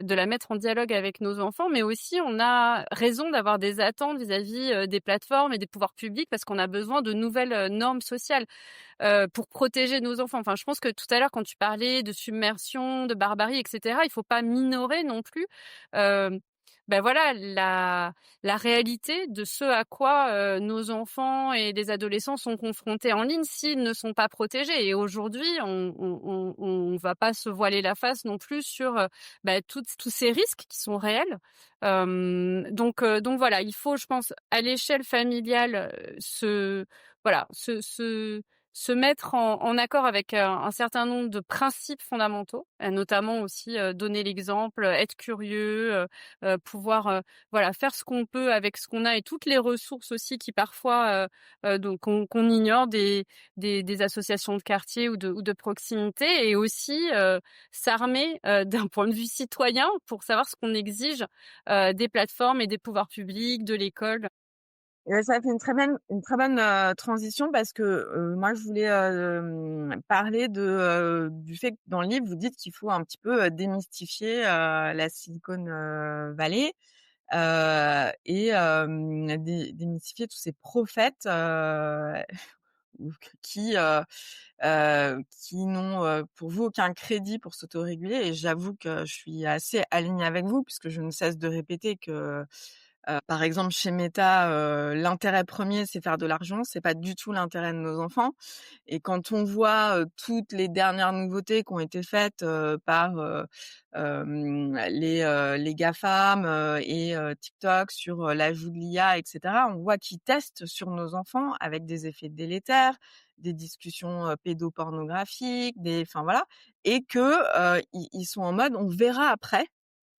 de la mettre en dialogue avec nos enfants, mais aussi on a raison d'avoir des attentes vis-à-vis, des plateformes et des pouvoirs publics parce qu'on a besoin de nouvelles, normes sociales, pour protéger nos enfants. Enfin, je pense que tout à l'heure quand tu parlais de submersion, de barbarie et cetera, il faut pas minorer non plus, hem, voilà la réalité de ce à quoi, nos enfants et les adolescents sont confrontés en ligne s'ils ne sont pas protégés. Et aujourd'hui, on va pas se voiler la face non plus sur, tous ces risques qui sont réels. Donc voilà, il faut, je pense, à l'échelle familiale, se mettre en accord avec un certain nombre de principes fondamentaux, notamment aussi, donner l'exemple, être curieux, pouvoir, voilà, faire ce qu'on peut avec ce qu'on a et toutes les ressources aussi qui parfois, donc qu'on ignore des associations de quartier ou de proximité et aussi, s'armer, d'un point de vue citoyen pour savoir ce qu'on exige, des plateformes et des pouvoirs publics, de l'école. Et ça fait une très bonne, transition parce que, moi je voulais, parler du fait que dans le livre vous dites qu'il faut un petit peu, démystifier, la Silicon, Valley, et démystifier tous ces prophètes, ou qui n'ont, pour vous aucun crédit pour s'autoréguler. Et j'avoue que je suis assez alignée avec vous puisque je ne cesse de répéter que par exemple, chez Meta, l'intérêt premier, c'est faire de l'argent, c'est pas du tout l'intérêt de nos enfants. Et quand on voit, toutes les dernières nouveautés qui ont été faites, par, les GAFAM, et TikTok sur, l'ajout de l'IA et cetera, on voit qu'ils testent sur nos enfants avec des effets délétères, des discussions, pédopornographiques, enfin voilà. Et que, ils sont en mode: «On verra après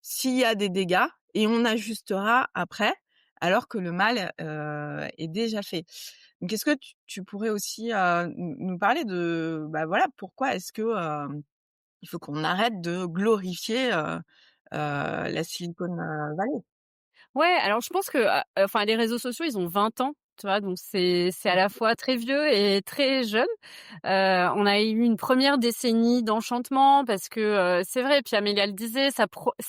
s'il y a des dégâts et on ajustera après», alors que le mal, est déjà fait. Donc est-ce que tu pourrais aussi, nous parler de, bah, voilà, pourquoi est-ce que, il faut qu'on arrête de glorifier, la Silicon, Valley? Ouais, alors je pense que, enfin les réseaux sociaux, ils ont 20 ans, Tu vois? Donc c'est à la fois très vieux et très jeune. On a eu une première décennie d'enchantement parce que, c'est vrai, puis Amélia le disait,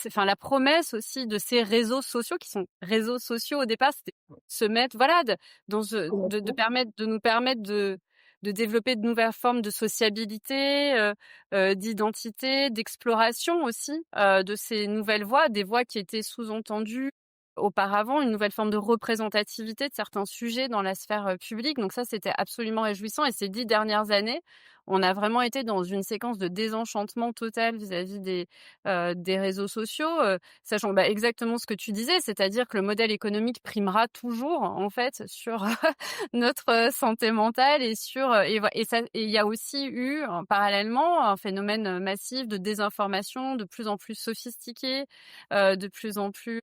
enfin la promesse aussi de ces réseaux sociaux qui sont réseaux sociaux au départ, c'était se mettre voilà, de nous permettre de développer de nouvelles formes de sociabilité, d'identité, d'exploration aussi, de ces nouvelles voies, des voies qui étaient sous-entendues auparavant, une nouvelle forme de représentativité de certains sujets dans la sphère, publique. Donc ça, c'était absolument réjouissant et ces 10 dernières années, on a vraiment été dans une séquence de désenchantement total vis-à-vis des réseaux sociaux, sachant, bah, exactement ce que tu disais, c'est-à-dire que le modèle économique primera toujours, en fait, sur notre, santé mentale et sur, et il y a aussi eu, parallèlement, un phénomène, massif de désinformation de plus en plus sophistiqué, de plus en plus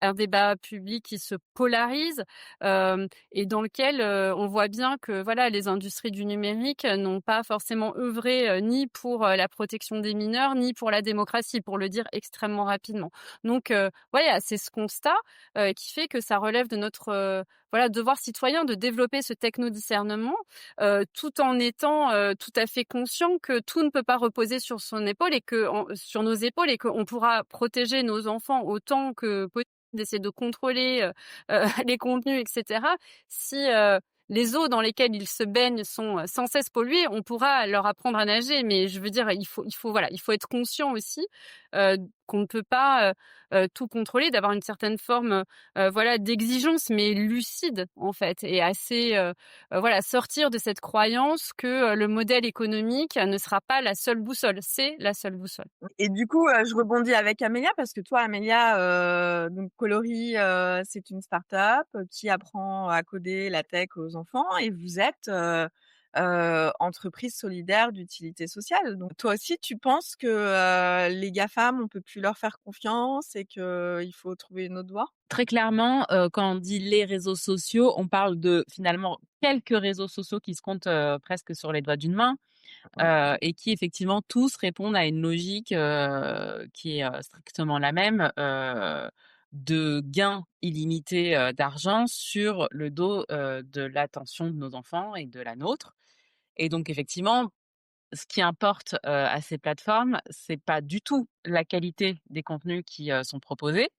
un débat public qui se polarise, et dans lequel, on voit bien que voilà, les industries du numérique n'ont pas forcément œuvré, ni pour, la protection des mineurs, ni pour la démocratie, pour le dire extrêmement rapidement. Donc, voilà, c'est ce constat, qui fait que ça relève de notre, voilà, devoir citoyen de développer ce techno-discernement, tout en étant, tout à fait conscient que tout ne peut pas reposer sur son épaule et sur nos épaules et qu'on pourra protéger nos enfants autant que possible d'essayer de contrôler, les contenus et cetera. Si, les eaux dans lesquelles ils se baignent sont, sans cesse polluées, on pourra leur apprendre à nager. Mais je veux dire, il faut voilà, il faut être conscient aussi, heu, qu'on ne peut pas, tout contrôler, d'avoir une certaine forme, voilà, d'exigence, mais lucide, en fait et assez, voilà, sortir de cette croyance que, le modèle économique ne sera pas la seule boussole. C'est la seule boussole. Et du coup, je rebondis avec Amélia parce que toi, Amélia, donc Coloris, c'est une start-up qui apprend à coder la tech aux enfants et vous êtes, entreprise solidaire d'utilité sociale. Donc toi aussi, tu penses que, les GAFAM, on peut plus leur faire confiance et qu'il faut trouver une autre voie? Très clairement, quand on dit les réseaux sociaux, on parle de finalement quelques réseaux sociaux qui se comptent, presque sur les doigts d'une main. Ouais. Et qui effectivement tous répondent à une logique, qui est, strictement la même, de gain illimité, d'argent sur le dos, de l'attention de nos enfants et de la nôtre. Et donc effectivement, ce qui importe, à ces plateformes, c'est pas du tout la qualité des contenus qui, sont proposés,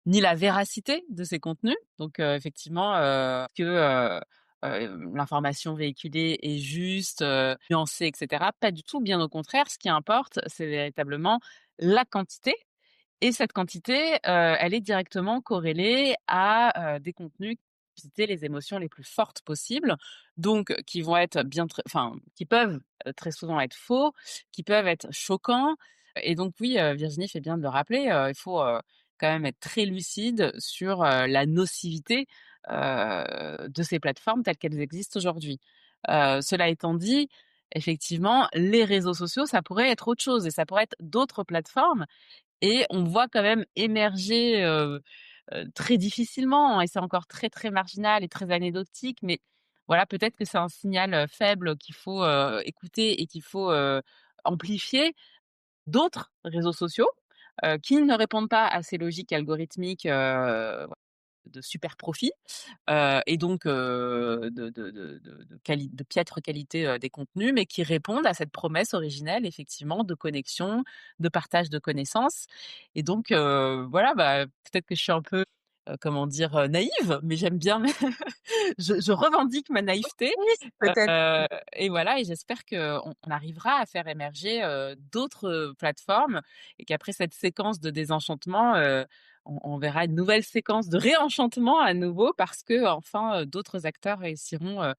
ni la véracité de ces contenus. Donc, effectivement, que, l'information véhiculée est juste, nuancée et cetera. Pas du tout, bien au contraire. Ce qui importe, c'est véritablement la quantité et cette quantité, elle est directement corrélée à, des contenus qui vont susciter les émotions les plus fortes possibles, donc qui vont être qui peuvent, très souvent être faux, qui peuvent être choquants et donc oui, Virginie fait bien de le rappeler, il faut, quand même être très lucide sur, la nocivité, de ces plateformes telles qu'elles existent aujourd'hui. Cela étant dit, effectivement, les réseaux sociaux, ça pourrait être autre chose et ça pourrait être d'autres plateformes et on voit quand même émerger, très difficilement et c'est encore très, très marginal et très anecdotique, mais voilà, peut-être que c'est un signal, faible qu'il faut, écouter et qu'il faut, amplifier. D'autres réseaux sociaux, qui ne répondent pas à ces logiques algorithmiques, de super profit, et donc de piètre qualité, des contenus, mais qui répondent à cette promesse originelle effectivement de connexion, de partage de connaissances et donc voilà, bah, peut-être que je suis un peu, comment dire? Naïve, mais j'aime bien je revendique ma naïveté, Oui, peut-être. et voilà et j'espère qu'on arrivera à faire émerger, d'autres, plateformes et qu'après cette séquence de désenchantement, on verra une nouvelle séquence de réenchantement à nouveau parce qu'enfin, d'autres acteurs réussiront,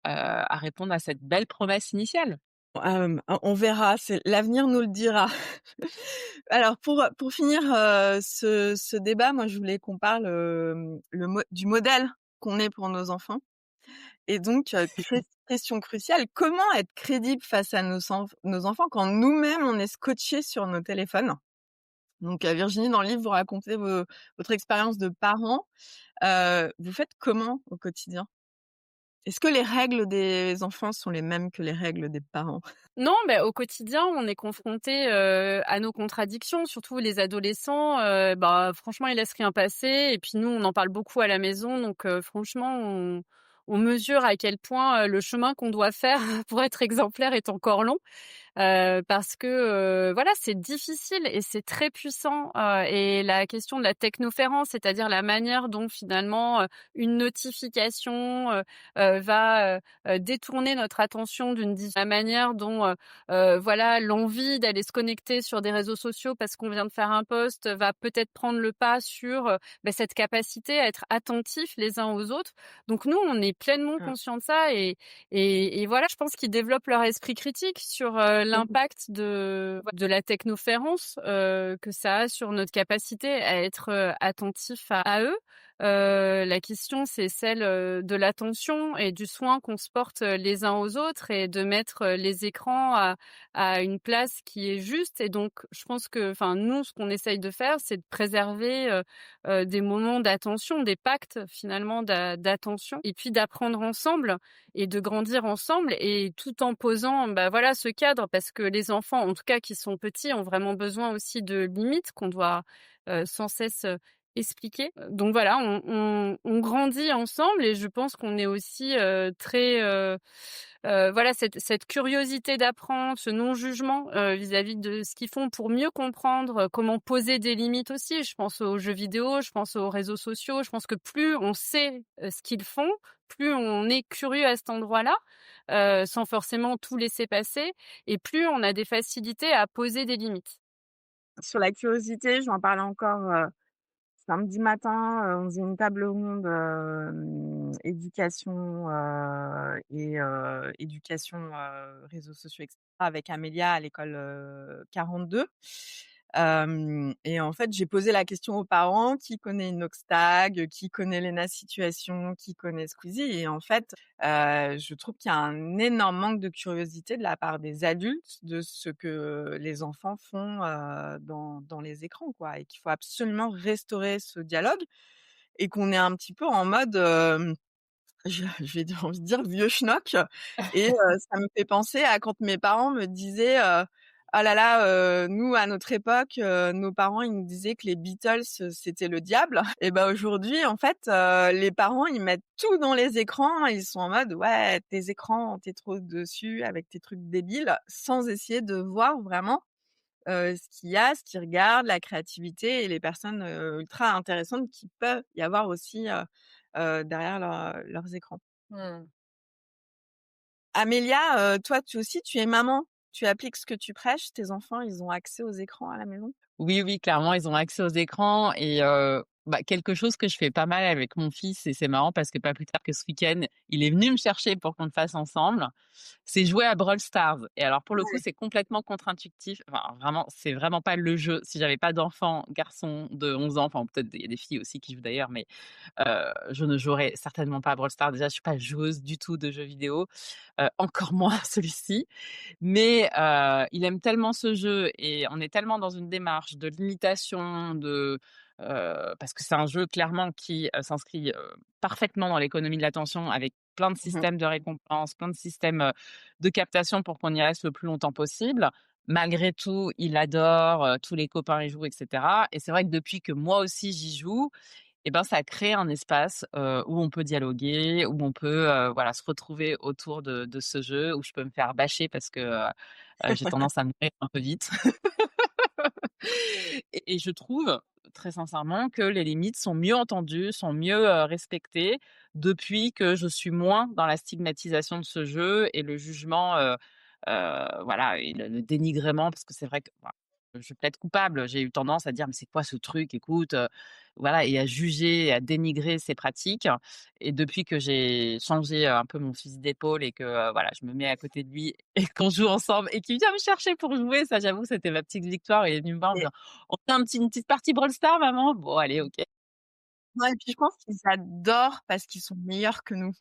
à répondre à cette belle promesse initiale. On verra, c'est l'avenir nous le dira. Alors pour finir, ce débat, moi je voulais qu'on parle, du modèle qu'on est pour nos enfants et donc question cruciale, comment être crédible face à nos enfants quand nous-mêmes on est scotchés sur nos téléphones? Donc Virginie, dans le livre, vous racontez votre expérience de parent. Vous faites comment au quotidien? Est-ce que les règles des enfants sont les mêmes que les règles des parents? Non, mais au quotidien, on est confronté à nos contradictions, surtout les adolescents, bah, franchement, ils laissent rien passer et puis nous, on en parle beaucoup à la maison donc franchement, on mesure à quel point, le chemin qu'on doit faire pour être exemplaire est encore long. Parce que, voilà, c'est difficile et c'est très puissant, et la question de la technoférence, c'est-à-dire la manière dont finalement, une notification, va, détourner notre attention la manière dont, voilà, l'envie d'aller se connecter sur des réseaux sociaux parce qu'on vient de faire un post va peut-être prendre le pas sur, cette capacité à être attentifs les uns aux autres. Donc nous, on est pleinement Mmh. conscients de ça et voilà, je pense qu'ils développent leur esprit critique sur, Mmh. l'impact de la technoférence, que ça a sur notre capacité à être, attentif à eux. La question, c'est celle, de l'attention et du soin qu'on se porte, les uns aux autres et de mettre, les écrans à une place qui est juste et donc je pense que enfin nous, ce qu'on essaye de faire, c'est de préserver, des moments d'attention, des pactes finalement d'attention et puis d'apprendre ensemble et de grandir ensemble et tout en posant, bah, voilà, ce cadre parce que les enfants, en tout cas qui sont petits, ont vraiment besoin aussi de limites qu'on doit, sans cesse, expliquer. Donc voilà, on grandit ensemble et je pense qu'on est aussi, très, voilà, cette curiosité d'apprendre, ce non-jugement, vis-à-vis de ce qu'ils font pour mieux comprendre, comment poser des limites aussi. Je pense aux jeux vidéo, je pense aux réseaux sociaux. Je pense que plus on sait, ce qu'ils font, plus on est curieux à cet endroit-là, sans forcément tout laisser passer et plus on a des facilités à poser des limites. Sur la curiosité, j'en parlais encore, samedi matin, on faisait une table ronde, éducation, éducation, réseaux sociaux et cetera avec Amélia à l'école, 42. Et en fait, j'ai posé la question aux parents: «Qui connaît Inoxtag? Qui connaît Léna Situation? Qui connaît Squeezie?» Et en fait, je trouve qu'il y a un énorme manque de curiosité de la part des adultes de ce que les enfants font, dans les écrans, quoi, et qu'il faut absolument restaurer ce dialogue et qu'on est un petit peu en mode, j'ai envie de dire vieux schnock et ça me fait penser à quand mes parents me disaient, «Ah là là, nous à notre époque, nos parents ils nous disaient que les Beatles, c'était le diable» et bah, aujourd'hui en fait, les parents ils mettent tout dans les écrans et ils sont en mode: «Ouais, tes écrans, tu trop dessus avec tes trucs débiles», sans essayer de voir vraiment, ce qu'il y a, ce qu'ils regardent, la créativité et les personnes, ultra intéressantes qui peuvent y avoir aussi, derrière leurs écrans. Mmh. Amélia, toi, tu aussi, tu es maman. Tu appliques ce que tu prêches. Tes enfants, ils ont accès aux écrans à la maison? Oui, oui, clairement, ils ont accès aux écrans et quelque chose que je fais pas mal avec mon fils et c'est marrant parce que pas plus tard que ce week-end, il est venu me chercher pour qu'on le fasse ensemble, c'est jouer à Brawl Stars et alors pour le coup, Ouais. c'est complètement contre-intuitif, enfin vraiment, c'est vraiment pas le jeu. Si j'avais pas d'enfant garçon de 11 ans, enfin peut-être il y a des filles aussi qui jouent d'ailleurs, mais je ne jouerais certainement pas à Brawl Stars. Déjà, je suis pas joueuse du tout de jeux vidéo, encore moins celui-ci. Mais il aime tellement ce jeu et on est tellement dans une démarche de limitation, parce que c'est un jeu clairement qui, s'inscrit, parfaitement dans l'économie de l'attention avec plein de Mmh. systèmes de récompense, plein de systèmes, de captation pour qu'on y reste le plus longtemps possible. Malgré tout, il adore, tous les copains y jouent et cetera et c'est vrai que depuis que moi aussi j'y joue et ben, ça crée un espace, où on peut dialoguer, où on peut, voilà, se retrouver autour de ce jeu, où je peux me faire bâcher parce que, j'ai tendance à mourir un peu vite. Et je trouve, très sincèrement, que les limites sont mieux entendues, sont mieux, respectées depuis que je suis moins dans la stigmatisation de ce jeu et le jugement, voilà et le dénigrement parce que c'est vrai que, voilà, je plaide coupable. J'ai eu tendance à dire: «Mais c'est quoi ce truc? Écoute», voilà et à juger et à dénigrer ces pratiques et depuis que j'ai changé, un peu mon fusil d'épaule et que, voilà, je me mets à côté de lui et qu'on joue ensemble et qu'il vient me chercher pour jouer, ça j'avoue que c'était ma petite victoire. Il est venu me voir en me Et disant: «On fait une petite partie Brawl Stars maman?» «Bon allez, OK». ouais, et puis je pense qu'ils adorent parce qu'ils sont meilleurs que nous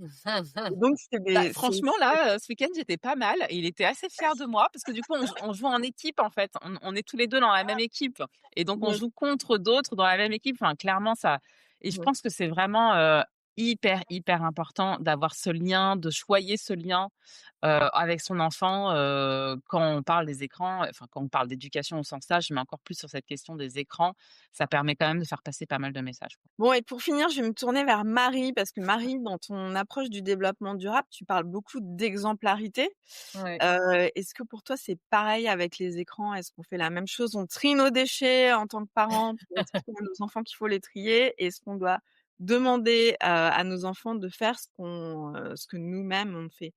et donc Bah, c'est franchement là, ce week-end, j'étais pas mal et il était assez fier de moi parce que du coup on joue en équipe en fait. On est tous les 2 dans la même équipe et donc on mmh joue contre d'autres dans la même équipe. Enfin clairement ça et je mh. pense que c'est vraiment, hyper, hyper important d'avoir ce lien, de choyer ce lien, avec son enfant, quand on parle des écrans, enfin, quand on parle d'éducation au sens large, mais encore plus sur cette question des écrans, ça permet quand même de faire passer pas mal de messages, quoi. Bon et pour finir, je vais me tourner vers Marie parce que Marie, dans ton approche du développement durable, tu parles beaucoup d'exemplarité. Ouais. Est-ce que pour toi, c'est pareil avec les écrans? Est-ce qu'on fait la même chose? On trie nos déchets en tant que parents pour expliquer à nos enfants qu'il faut les trier? Est-ce qu'on doit demander, à nos enfants de faire ce que nous-mêmes on fait?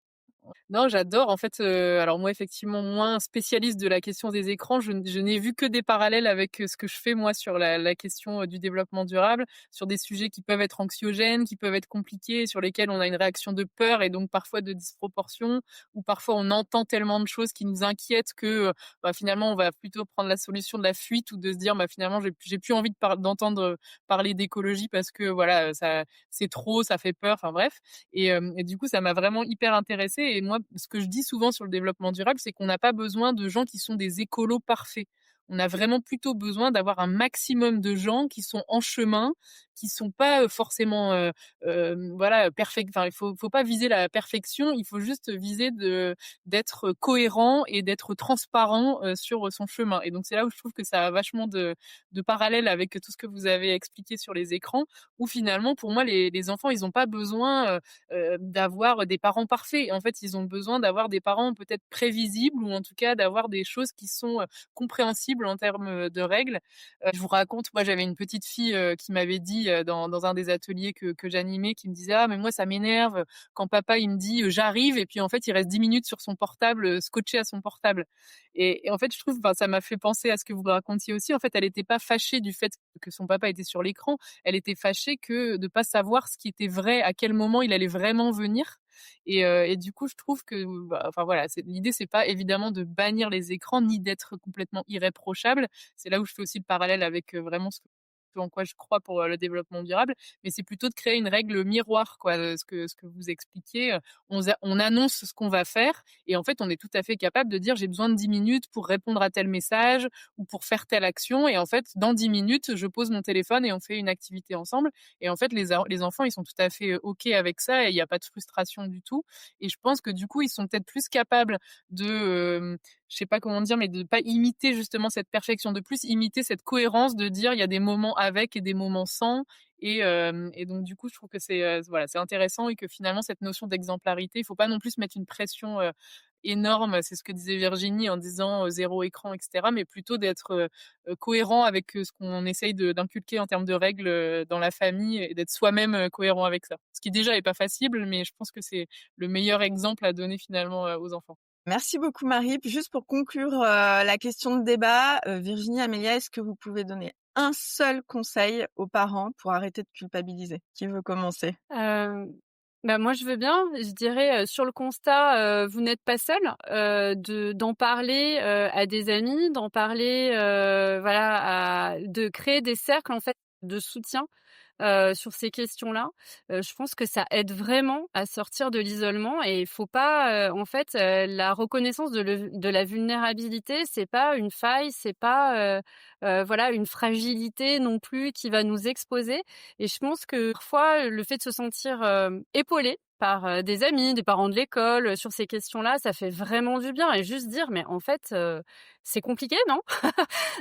Non, j'adore. En fait, alors moi, effectivement, moins spécialiste de la question des écrans, je n'ai vu que des parallèles avec, ce que je fais moi sur la question, du développement durable, sur des sujets qui peuvent être anxiogènes, qui peuvent être compliqués, sur lesquels on a une réaction de peur et donc parfois de disproportion, ou parfois on entend tellement de choses qui nous inquiètent que, bah, finalement, on va plutôt prendre la solution de la fuite ou de se dire: «Bah, finalement, j'ai plus envie d'entendre, parler d'écologie parce que voilà, ça c'est trop, ça fait peur», enfin bref. Et du coup, ça m'a vraiment hyper intéressée et moi, ce que je dis souvent sur le développement durable, c'est qu'on n'a pas besoin de gens qui sont des écolos parfaits. On a vraiment plutôt besoin d'avoir un maximum de gens qui sont en chemin, qui sont pas, forcément, voilà, perfect enfin, il faut pas viser la perfection, il faut juste viser d'être cohérent et d'être transparent, sur, son chemin et donc c'est là où je trouve que ça a vachement de parallèles avec tout ce que vous avez expliqué sur les écrans, où finalement pour moi les enfants ils ont pas besoin, d'avoir des parents parfaits. En fait, ils ont besoin d'avoir des parents peut-être prévisibles ou en tout cas d'avoir des choses qui sont, compréhensibles en termes, de règles. Je vous raconte, moi j'avais une petite fille, qui m'avait dit, dans un des ateliers que j'animais, qui me disait: «Ah mais moi ça m'énerve, quand papa il me dit, "J'arrive" et puis en fait il reste 10 minutes sur son portable, scotché à son portable». Et en fait je trouve, enfin ça m'a fait penser à ce que vous racontiez aussi. En fait, elle était pas fâchée du fait que son papa était sur l'écran, elle était fâchée que de pas savoir ce qui était vrai, à quel moment il allait vraiment venir. Et du coup, je trouve que, bah, enfin voilà, l'idée, c'est pas évidemment de bannir les écrans ni d'être complètement irréprochable. C'est là où je fais aussi le parallèle avec vraiment ce en quoi je crois pour le développement durable, mais c'est plutôt de créer une règle miroir, quoi, ce que vous expliquiez. On annonce ce qu'on va faire, et en fait, on est tout à fait capable de dire j'ai besoin de 10 minutes pour répondre à tel message ou pour faire telle action, et en fait, dans 10 minutes, je pose mon téléphone et on fait une activité ensemble. Et en fait, les enfants, ils sont tout à fait OK avec ça et il n'y a pas de frustration du tout. Et je pense que du coup, ils sont peut-être plus capables de, je sais pas comment dire, mais de pas imiter justement cette perfection, de plus imiter cette cohérence de dire il y a des moments avec et des moments sans. Et donc du coup, je trouve que voilà, c'est intéressant et que finalement cette notion d'exemplarité, il faut pas non plus mettre une pression énorme. C'est ce que disait Virginie en disant zéro écran, etc. Mais plutôt d'être cohérent avec ce qu'on essaye d'inculquer en termes de règles dans la famille et d'être soi-même cohérent avec ça. Ce qui déjà est pas facile, mais je pense que c'est le meilleur exemple à donner finalement aux enfants. Merci beaucoup Marie. Puis juste pour conclure, la question de débat, Virginie, Amélia, est-ce que vous pouvez donner un seul conseil aux parents pour arrêter de culpabiliser? Qui veut commencer? Hem, Bah, moi, je veux bien. Je dirais, sur le constat, vous n'êtes pas seul, d'en parler, à des amis, d'en parler, voilà, de créer des cercles, en fait, de soutien sur ces questions-là. Je pense que ça aide vraiment à sortir de l'isolement et il faut pas, en fait, la reconnaissance de la vulnérabilité, c'est pas une faille, c'est pas, voilà, une fragilité non plus qui va nous exposer et je pense que parfois, le fait de se sentir, épaulé par, des amis, des parents de l'école, sur ces questions-là, ça fait vraiment du bien et juste dire: «Mais en fait, c'est compliqué, non?»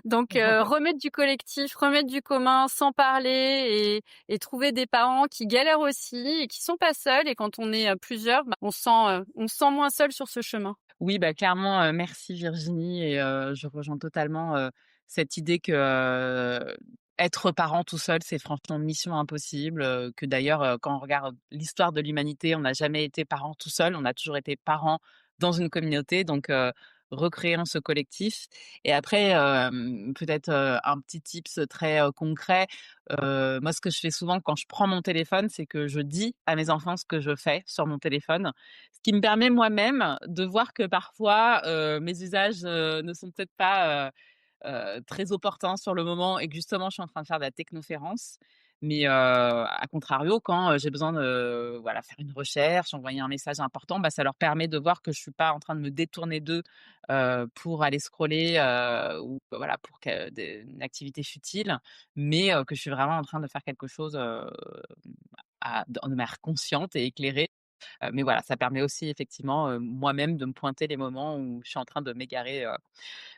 Donc remettre du collectif, remettre du commun, sans parler et trouver des parents qui galèrent aussi et qui sont pas seuls et quand on est, plusieurs, bah, on se sent moins seul sur ce chemin. Oui, bah, clairement, merci Virginie et je rejoins totalement, cette idée que, être parent tout seul, c'est franchement mission impossible, que d'ailleurs, quand on regarde l'histoire de l'humanité, on n'a jamais été parent tout seul, on a toujours été parents dans une communauté donc recréons ce collectif et après, peut-être, un petit tips très, concret, moi ce que je fais souvent quand je prends mon téléphone, c'est que je dis à mes enfants ce que je fais sur mon téléphone. Ce qui me permet moi-même de voir que parfois, mes usages, ne sont peut-être pas, très opportuns sur le moment et que justement je suis en train de faire de la technoférence. Mais, à contrario, quand, j'ai besoin de, voilà, faire une recherche, envoyer un message important, bah, ça leur permet de voir que je suis pas en train de me détourner d'eux, pour aller scroller, ou voilà, pour une activité futile, mais, que je suis vraiment en train de faire quelque chose, de manière consciente et éclairée. Mais voilà, ça permet aussi effectivement, moi-même de me pointer les moments où je suis en train de m'égarer,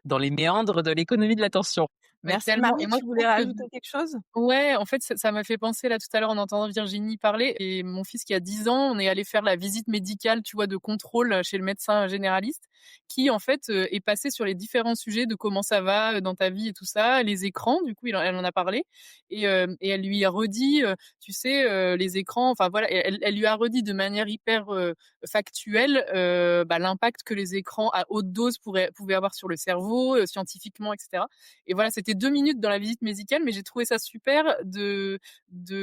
dans les méandres de l'économie de l'attention. Ouais, Merci tellement et Marie, moi tu je voulais trouve que rajouter quelque chose? ouais, en fait, ça m'a fait penser là tout à l'heure en entendant Virginie parler et mon fils qui a 10 ans, on est allé faire la visite médicale, tu vois, de contrôle, chez le médecin généraliste qui en fait, est passé sur les différents sujets de comment ça va, dans ta vie et tout ça, les écrans, du coup, elle en a parlé et elle lui a redit, tu sais, les écrans, enfin voilà, elle lui a redit de manière hyper, factuelle, bah, l'impact que les écrans à haute dose pouvaient avoir sur le cerveau, scientifiquement et cetera. Et voilà, c'était 2 minutes dans la visite médicale, mais j'ai trouvé ça super de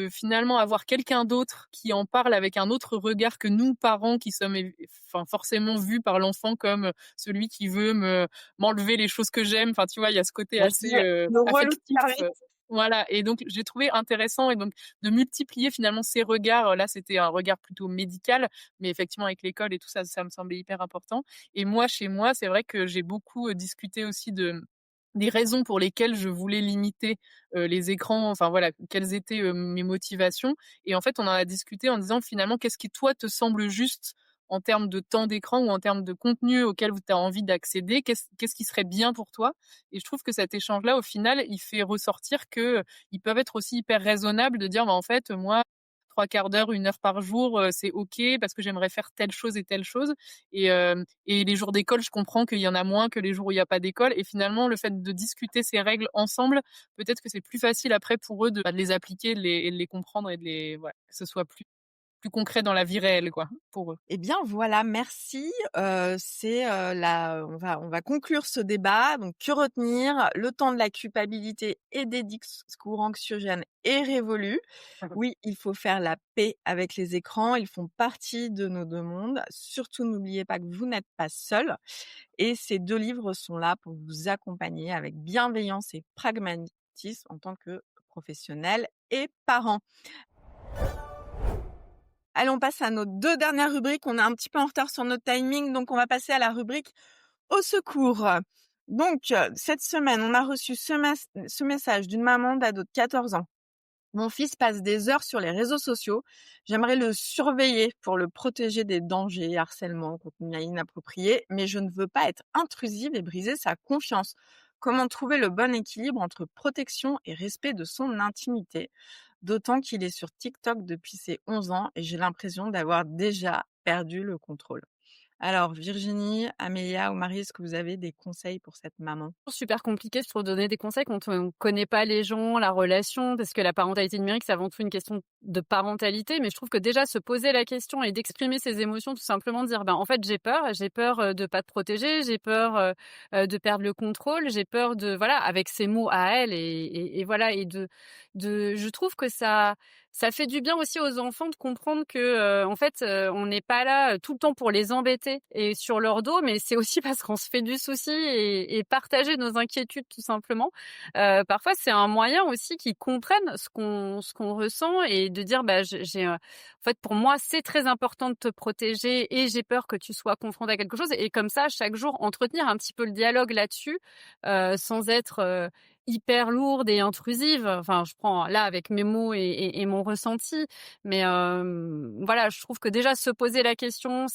finalement avoir quelqu'un d'autre qui en parle avec un autre regard que nous, parents, qui sommes enfin, forcément vus par l'enfant comme celui qui veut m'enlever les choses que j'aime. Enfin, tu vois, il y a ce côté On assez dirait le relou affectif. service. Voilà. Et donc, j'ai trouvé intéressant et donc de multiplier finalement ces regards. Là, c'était un regard plutôt médical, mais effectivement, avec l'école et tout ça, ça me semblait hyper important. Et moi, chez moi, c'est vrai que j'ai beaucoup discuté aussi des raisons pour lesquelles je voulais limiter, les écrans, enfin voilà, quelles étaient, mes motivations et en fait, on en a discuté en disant finalement: «Qu'est-ce qui toi te semble juste en termes de temps d'écran ou en termes de contenu auquel tu as envie d'accéder? Qu'est-ce qui serait bien pour toi?» Et je trouve que cet échange-là, au final, il fait ressortir que, ils peuvent être aussi hyper raisonnables de dire: «Bah, en fait, moi, 3/4 d'heure, 1 heure par jour, c'est OK parce que j'aimerais faire telle chose et telle chose» et les jours d'école, je comprends qu'il y en a moins que les jours où il y a pas d'école et finalement, le fait de discuter ces règles ensemble, peut-être que c'est plus facile après pour eux de les appliquer, de les comprendre et de les voilà, que ce soit plus concret dans la vie réelle, quoi, pour eux. Eh bien voilà, merci. C'est, la on va conclure ce débat. Donc que retenir? Le temps de la culpabilité et des discours anxiogènes est révolu. Oui, il faut faire la paix avec les écrans, ils font partie de nos 2 mondes. Surtout n'oubliez pas que vous n'êtes pas seul et ces 2 livres sont là pour vous accompagner avec bienveillance et pragmatisme en tant que professionnels et parents. Allez, on passe à nos 2 dernières rubriques. On est un petit peu en retard sur notre timing, donc on va passer à la rubrique «Au secours». Donc, cette semaine, on a reçu ce message d'une maman d'ado de 14 ans. «Mon fils passe des heures sur les réseaux sociaux. J'aimerais le surveiller pour le protéger des dangers, harcèlement, contenu inapproprié, mais je ne veux pas être intrusive et briser sa confiance. Comment trouver le bon équilibre entre protection et respect de son intimité? D'autant qu'il est sur TikTok depuis ses 11 ans et j'ai l'impression d'avoir déjà perdu le contrôle.» Alors Virginie, Amélia ou Marie, est-ce que vous avez des conseils pour cette maman? Super compliqué, je trouve, de donner des conseils quand on connaît pas les gens, la relation, parce que la parentalité numérique, c'est avant tout une question de parentalité. Mais je trouve que déjà se poser la question et d'exprimer ses émotions, tout simplement dire, ben en fait j'ai peur de pas te protéger, j'ai peur de perdre le contrôle, j'ai peur de voilà avec ses mots à elle et voilà et je trouve que ça fait du bien aussi aux enfants de comprendre que en fait on n'est pas là tout le temps pour les embêter et sur leur dos, mais c'est aussi parce qu'on se fait du souci et partager nos inquiétudes tout simplement. Parfois c'est un moyen aussi qu'ils comprennent ce qu'on ressent et de dire bah j'ai en fait pour moi c'est très important de te protéger et j'ai peur que tu sois confronté à quelque chose et comme ça chaque jour entretenir un petit peu le dialogue là-dessus sans être hyper lourde et intrusive. Enfin, je prends là avec mes mots et mon ressenti, mais voilà, je trouve que déjà se poser la question,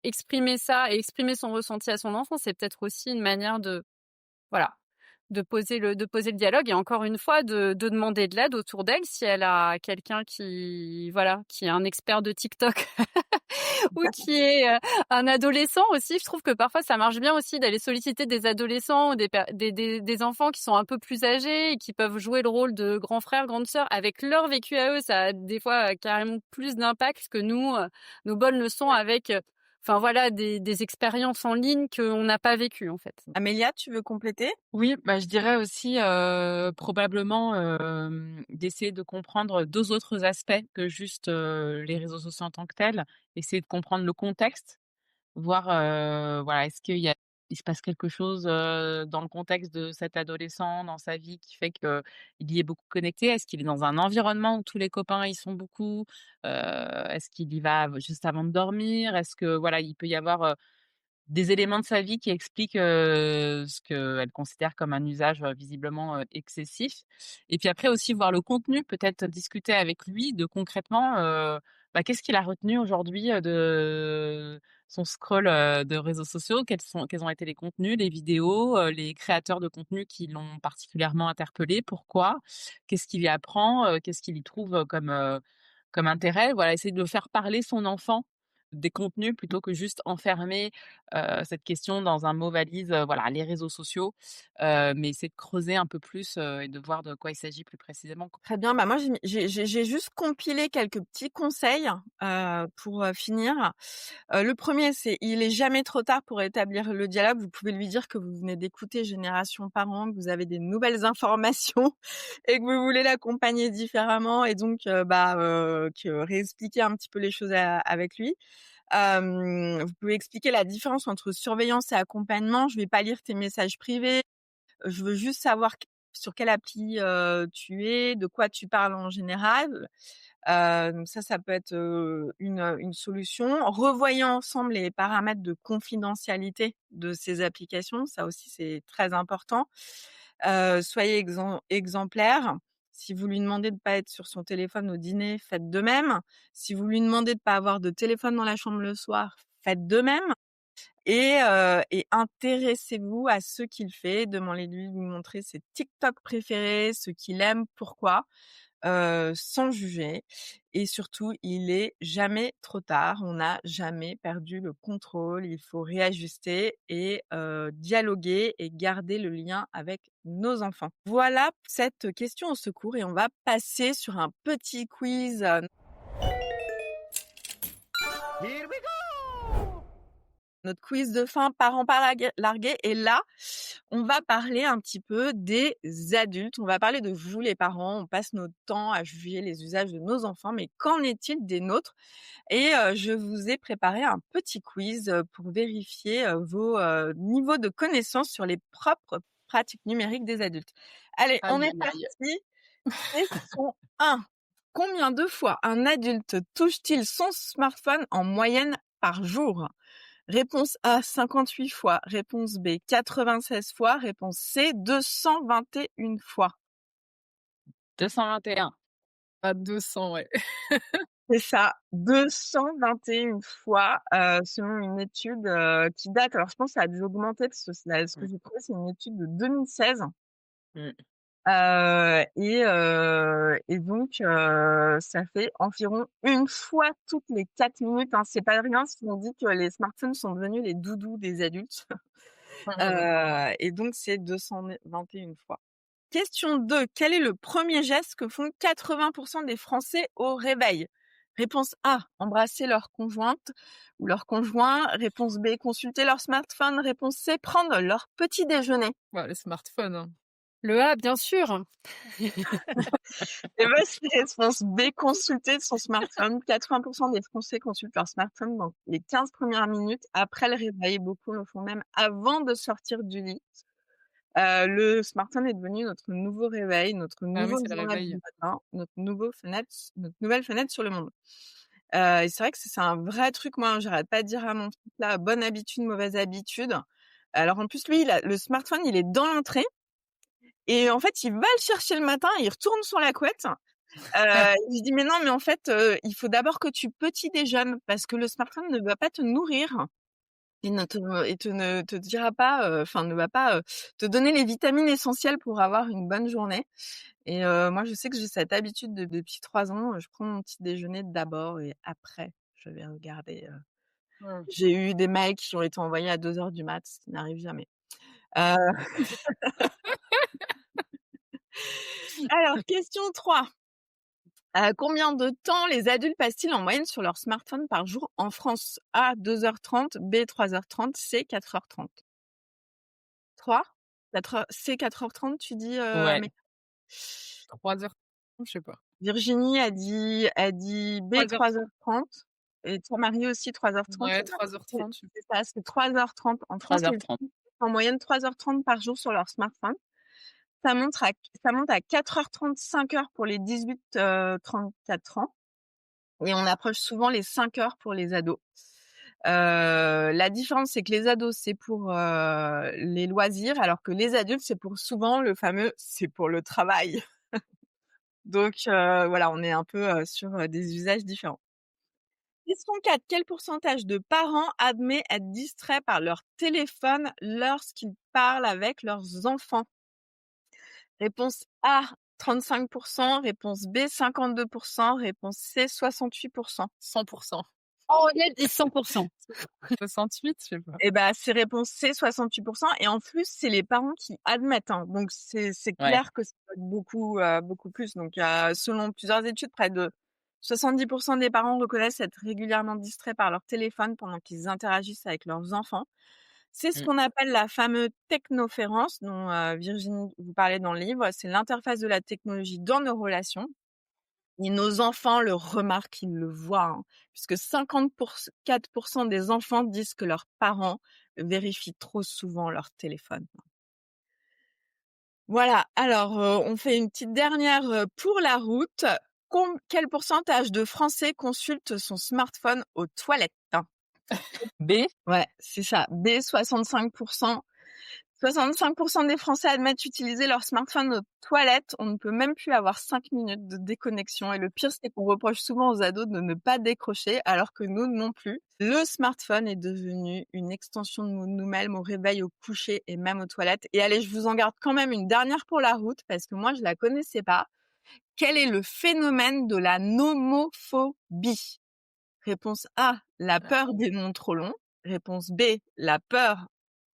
exprimer ça et exprimer son ressenti à son enfant, c'est peut-être aussi une manière de voilà, de poser le dialogue et encore une fois de demander de l'aide autour d'elle si elle a quelqu'un qui voilà, qui est un expert de TikTok ou qui est, un adolescent aussi. Je trouve que parfois ça marche bien aussi d'aller solliciter des adolescents ou des enfants qui sont un peu plus âgés et qui peuvent jouer le rôle de grands frères, grandes sœurs. Avec leur vécu à eux, ça a des fois, carrément plus d'impact que nous, nos bonnes leçons avec, enfin voilà, des expériences en ligne qu'on n'a pas vécues, en fait. Amélia, tu veux compléter? Oui, bah, je dirais aussi, probablement, d'essayer de comprendre 2 autres aspects que juste, les réseaux sociaux en tant que tels. Essayer de comprendre le contexte, voir, voilà, est-ce il se passe quelque chose, dans le contexte de cet adolescent, dans sa vie qui fait qu'il y est beaucoup connecté? Est-ce qu'il est dans un environnement où tous les copains y sont beaucoup? Est-ce qu'il y va juste avant de dormir? Est-ce que voilà, il peut y avoir, des éléments de sa vie qui expliquent, ce qu'elle considère comme un usage, visiblement, excessif. Et puis après aussi voir le contenu, peut-être discuter avec lui de concrètement, qu'est-ce qu'il a retenu aujourd'hui, de son scroll, de réseaux sociaux? Quels ont été les contenus, les vidéos, les créateurs de contenu qui l'ont particulièrement interpellé? Pourquoi? Qu'est-ce qu'il y apprend? Qu'est-ce qu'il y trouve, comme intérêt? Voilà, essayer de faire parler son enfant des contenus plutôt que juste enfermer, cette question dans un mot valise, voilà, les réseaux sociaux, mais essayer de creuser un peu plus, et de voir de quoi il s'agit plus précisément, quoi. Très bien, bah, moi j'ai juste compilé quelques petits conseils, pour, finir. Le premier, c'est il est jamais trop tard pour établir le dialogue. Vous pouvez lui dire que vous venez d'écouter Génération Parents, que vous avez des nouvelles informations et que vous voulez l'accompagner différemment et donc que réexpliquer un petit peu les choses avec lui. Vous pouvez expliquer la différence entre surveillance et accompagnement. Je vais pas lire tes messages privés, je veux juste savoir sur quelle appli, tu es, de quoi tu parles en général. Donc ça peut être, une solution. Revoyons ensemble les paramètres de confidentialité de ces applications, ça aussi c'est très important. Soyez exemplaires. Si vous lui demandez de pas être sur son téléphone au dîner, faites de même. Si vous lui demandez de pas avoir de téléphone dans la chambre le soir, faites de même. Et intéressez-vous à ce qu'il fait. Demandez-lui de vous montrer ses TikTok préférés, ce qu'il aime, pourquoi, sans juger. Et surtout, il est jamais trop tard. On n'a jamais perdu le contrôle. Il faut réajuster et dialoguer et garder le lien avec nos enfants. Voilà pour cette question au secours et on va passer sur un petit quiz, notre quiz de fin parents pas largués. Et là, on va parler un petit peu des adultes. On va parler de vous, les parents. On passe notre temps à juger les usages de nos enfants, mais qu'en est-il des nôtres? Et je vous ai préparé un petit quiz pour vérifier vos niveaux de connaissances sur les propres pratiques numériques des adultes. Allez, on Aïe, est aïe, aïe. parti. Question 1. Combien de fois un adulte touche-t-il son smartphone en moyenne par jour? Réponse A, 58 fois. Réponse B, 96 fois. Réponse C, 221 fois. 221. À 200, ouais. C'est ça, 221 fois, selon une étude, qui date, alors je pense que ça a dû augmenter parce que ce que Mmh. j'ai trouvé, c'est une étude de 2016. Mmh. Et donc ça fait environ une fois toutes les 4 minutes, hein. C'est pas rien si on dit que les smartphones sont devenus les doudous des adultes. Et donc c'est 221 fois. Question 2. Quel est le premier geste que font 80% des Français au réveil? Réponse A, embrasser leur conjointe ou leur conjoint. Réponse B, consulter leur smartphone. Réponse C, prendre leur petit déjeuner. Ouais, les smartphones, hein. Le A, bien sûr. Et ben, c'est réponse B, consulter son smartphone. 80% des Français consultent leur smartphone dans les 15 premières minutes après le réveil. Beaucoup le font même avant de sortir du lit. Le smartphone est devenu notre nouveau réveil, notre Ah oui, nouveau c'est le journal du réveil. matin, notre nouvelle fenêtre sur le monde. Et c'est vrai que c'est un vrai truc, moi, j'arrête pas de dire à mon fils là: «Bonne habitude, mauvaise habitude». Alors en plus, lui, il a le smartphone, il est dans l'entrée et en fait, il va le chercher le matin, il retourne sur la couette. Il se dit: «Mais non, mais en fait, il faut d'abord que tu petit déjeunes parce que le smartphone ne va pas te nourrir et ne te dira pas, enfin ne va pas, te donner les vitamines essentielles pour avoir une bonne journée». Et moi, je sais que j'ai cette habitude depuis 3 ans, je prends mon petit déjeuner d'abord et après je vais regarder, Mmh. j'ai eu des mails qui ont été envoyés à 2:00 du mat, ce qui n'arrive jamais. Heu, alors question 3. Combien de temps les adultes passent-ils en moyenne sur leur smartphone par jour en France? A, 2h30, B, 3h30, C, 4h30. 3? 4 C, 4h30 tu dis, Ouais, Amé 3 heures, je sais pas. Virginie a dit B, 3 heures, 3h30 et toi Marie aussi 3h30, ouais, c'est ça? 3h30. C'est ça, c'est 3h30. En France, les gens 3h30. passent en moyenne 3h30 par jour sur leur smartphone. Ça monte à 4h30, 5h pour les 18-34 ans et on approche souvent les 5 heures pour les ados. La différence, c'est que les ados, c'est pour les loisirs, alors que les adultes, c'est pour souvent le fameux « c'est pour le travail ». Donc voilà, on est un peu sur des usages différents. Question 4. Quel pourcentage de parents admet être distrait par leur téléphone lorsqu'ils parlent avec leurs enfants? Réponse A, 35%, réponse B, 52%, réponse C, 68%. 100%. Oh, il a dit 100%. 68, je sais pas. Eh ben, c'est réponse C, 68%. Et en plus, c'est les parents qui admettent, hein. Donc, c'est Ouais. clair que ça peut être beaucoup plus. Donc, selon plusieurs études, près de 70% des parents reconnaissent être régulièrement distraits par leur téléphone pendant qu'ils interagissent avec leurs enfants. C'est ce Mmh. qu'on appelle la fameuse technoférence dont Virginie vous parlait dans le livre. C'est l'interface de la technologie dans nos relations. Et nos enfants le remarquent, ils le voient, hein, puisque 54% des enfants disent que leurs parents vérifient trop souvent leur téléphone. Voilà, alors on fait une petite dernière pour la route. Quel pourcentage de Français consulte son smartphone aux toilettes? B. Ouais, c'est ça. B, 65%. 65% des Français admettent utiliser leur smartphone aux toilettes. On ne peut même plus avoir 5 minutes de déconnexion. Et le pire, c'est qu'on reproche souvent aux ados de ne pas décrocher, alors que nous non plus. Le smartphone est devenu une extension de nous-mêmes au réveil, au coucher et même aux toilettes. Et allez, je vous en garde quand même une dernière pour la route, parce que moi, je la connaissais pas. Quel est le phénomène de la nomophobie? Réponse A, la peur des noms trop longs. Réponse B, la peur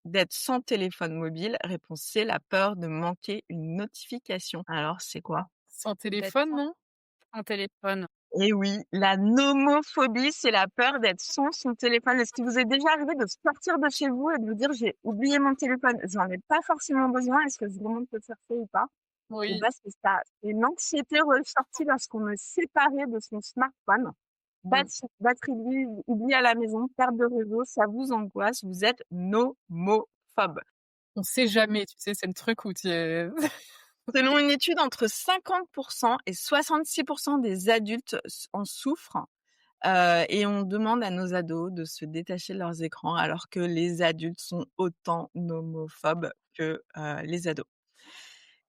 d'être sans téléphone mobile. Réponse C, la peur de manquer une notification. Alors, c'est quoi? Sans téléphone, non? Un téléphone. Eh oui, la nomophobie, c'est la peur d'être sans son téléphone. Est-ce qu'il vous est déjà arrivé de sortir de chez vous et de vous dire j'ai oublié mon téléphone, j'en ai pas forcément besoin, est-ce que je remonte le chercher ou pas? Et Oui. bah, c'est ça, c'est une anxiété ressortie lorsqu'on est séparé de son smartphone. Batterie de vie, oubli à la maison, perte de réseau, ça vous angoisse, vous êtes nomophobe. On sait jamais, tu sais, c'est le truc où tu es Selon une étude, entre 50% et 66% des adultes en souffrent. Et on demande à nos ados de se détacher de leurs écrans alors que les adultes sont autant nomophobes que les ados.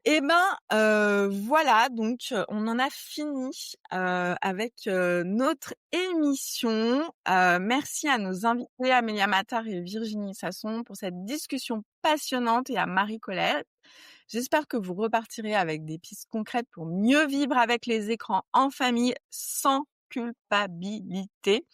Eh ben, voilà, donc on en a fini avec notre émission. Merci à nos invités Amélia Matar et Virginie Sasson pour cette discussion passionnante et à Marie Colette. J'espère que vous repartirez avec des pistes concrètes pour mieux vivre avec les écrans en famille sans culpabilité.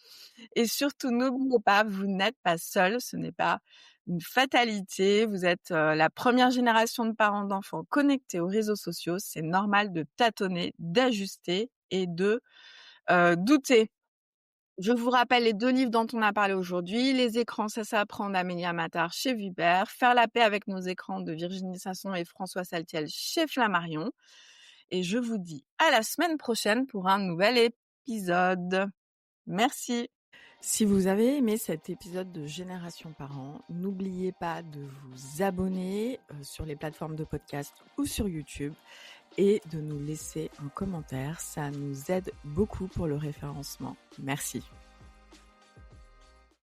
Et surtout, n'oubliez pas, vous n'êtes pas seul, ce n'est pas une fatalité. Vous êtes la première génération de parents d'enfants connectés aux réseaux sociaux. C'est normal de tâtonner, d'ajuster et de douter. Je vous rappelle les 2 livres dont on a parlé aujourd'hui. Les écrans, ça s'apprend d'Amélia Matar chez Vuber. Faire la paix avec nos écrans de Virginie Sasson et François Saltiel chez Flammarion. Et je vous dis à la semaine prochaine pour un nouvel épisode. Merci. Si vous avez aimé cet épisode de Génération Parents, n'oubliez pas de vous abonner sur les plateformes de podcast ou sur YouTube et de nous laisser un commentaire. Ça nous aide beaucoup pour le référencement. Merci.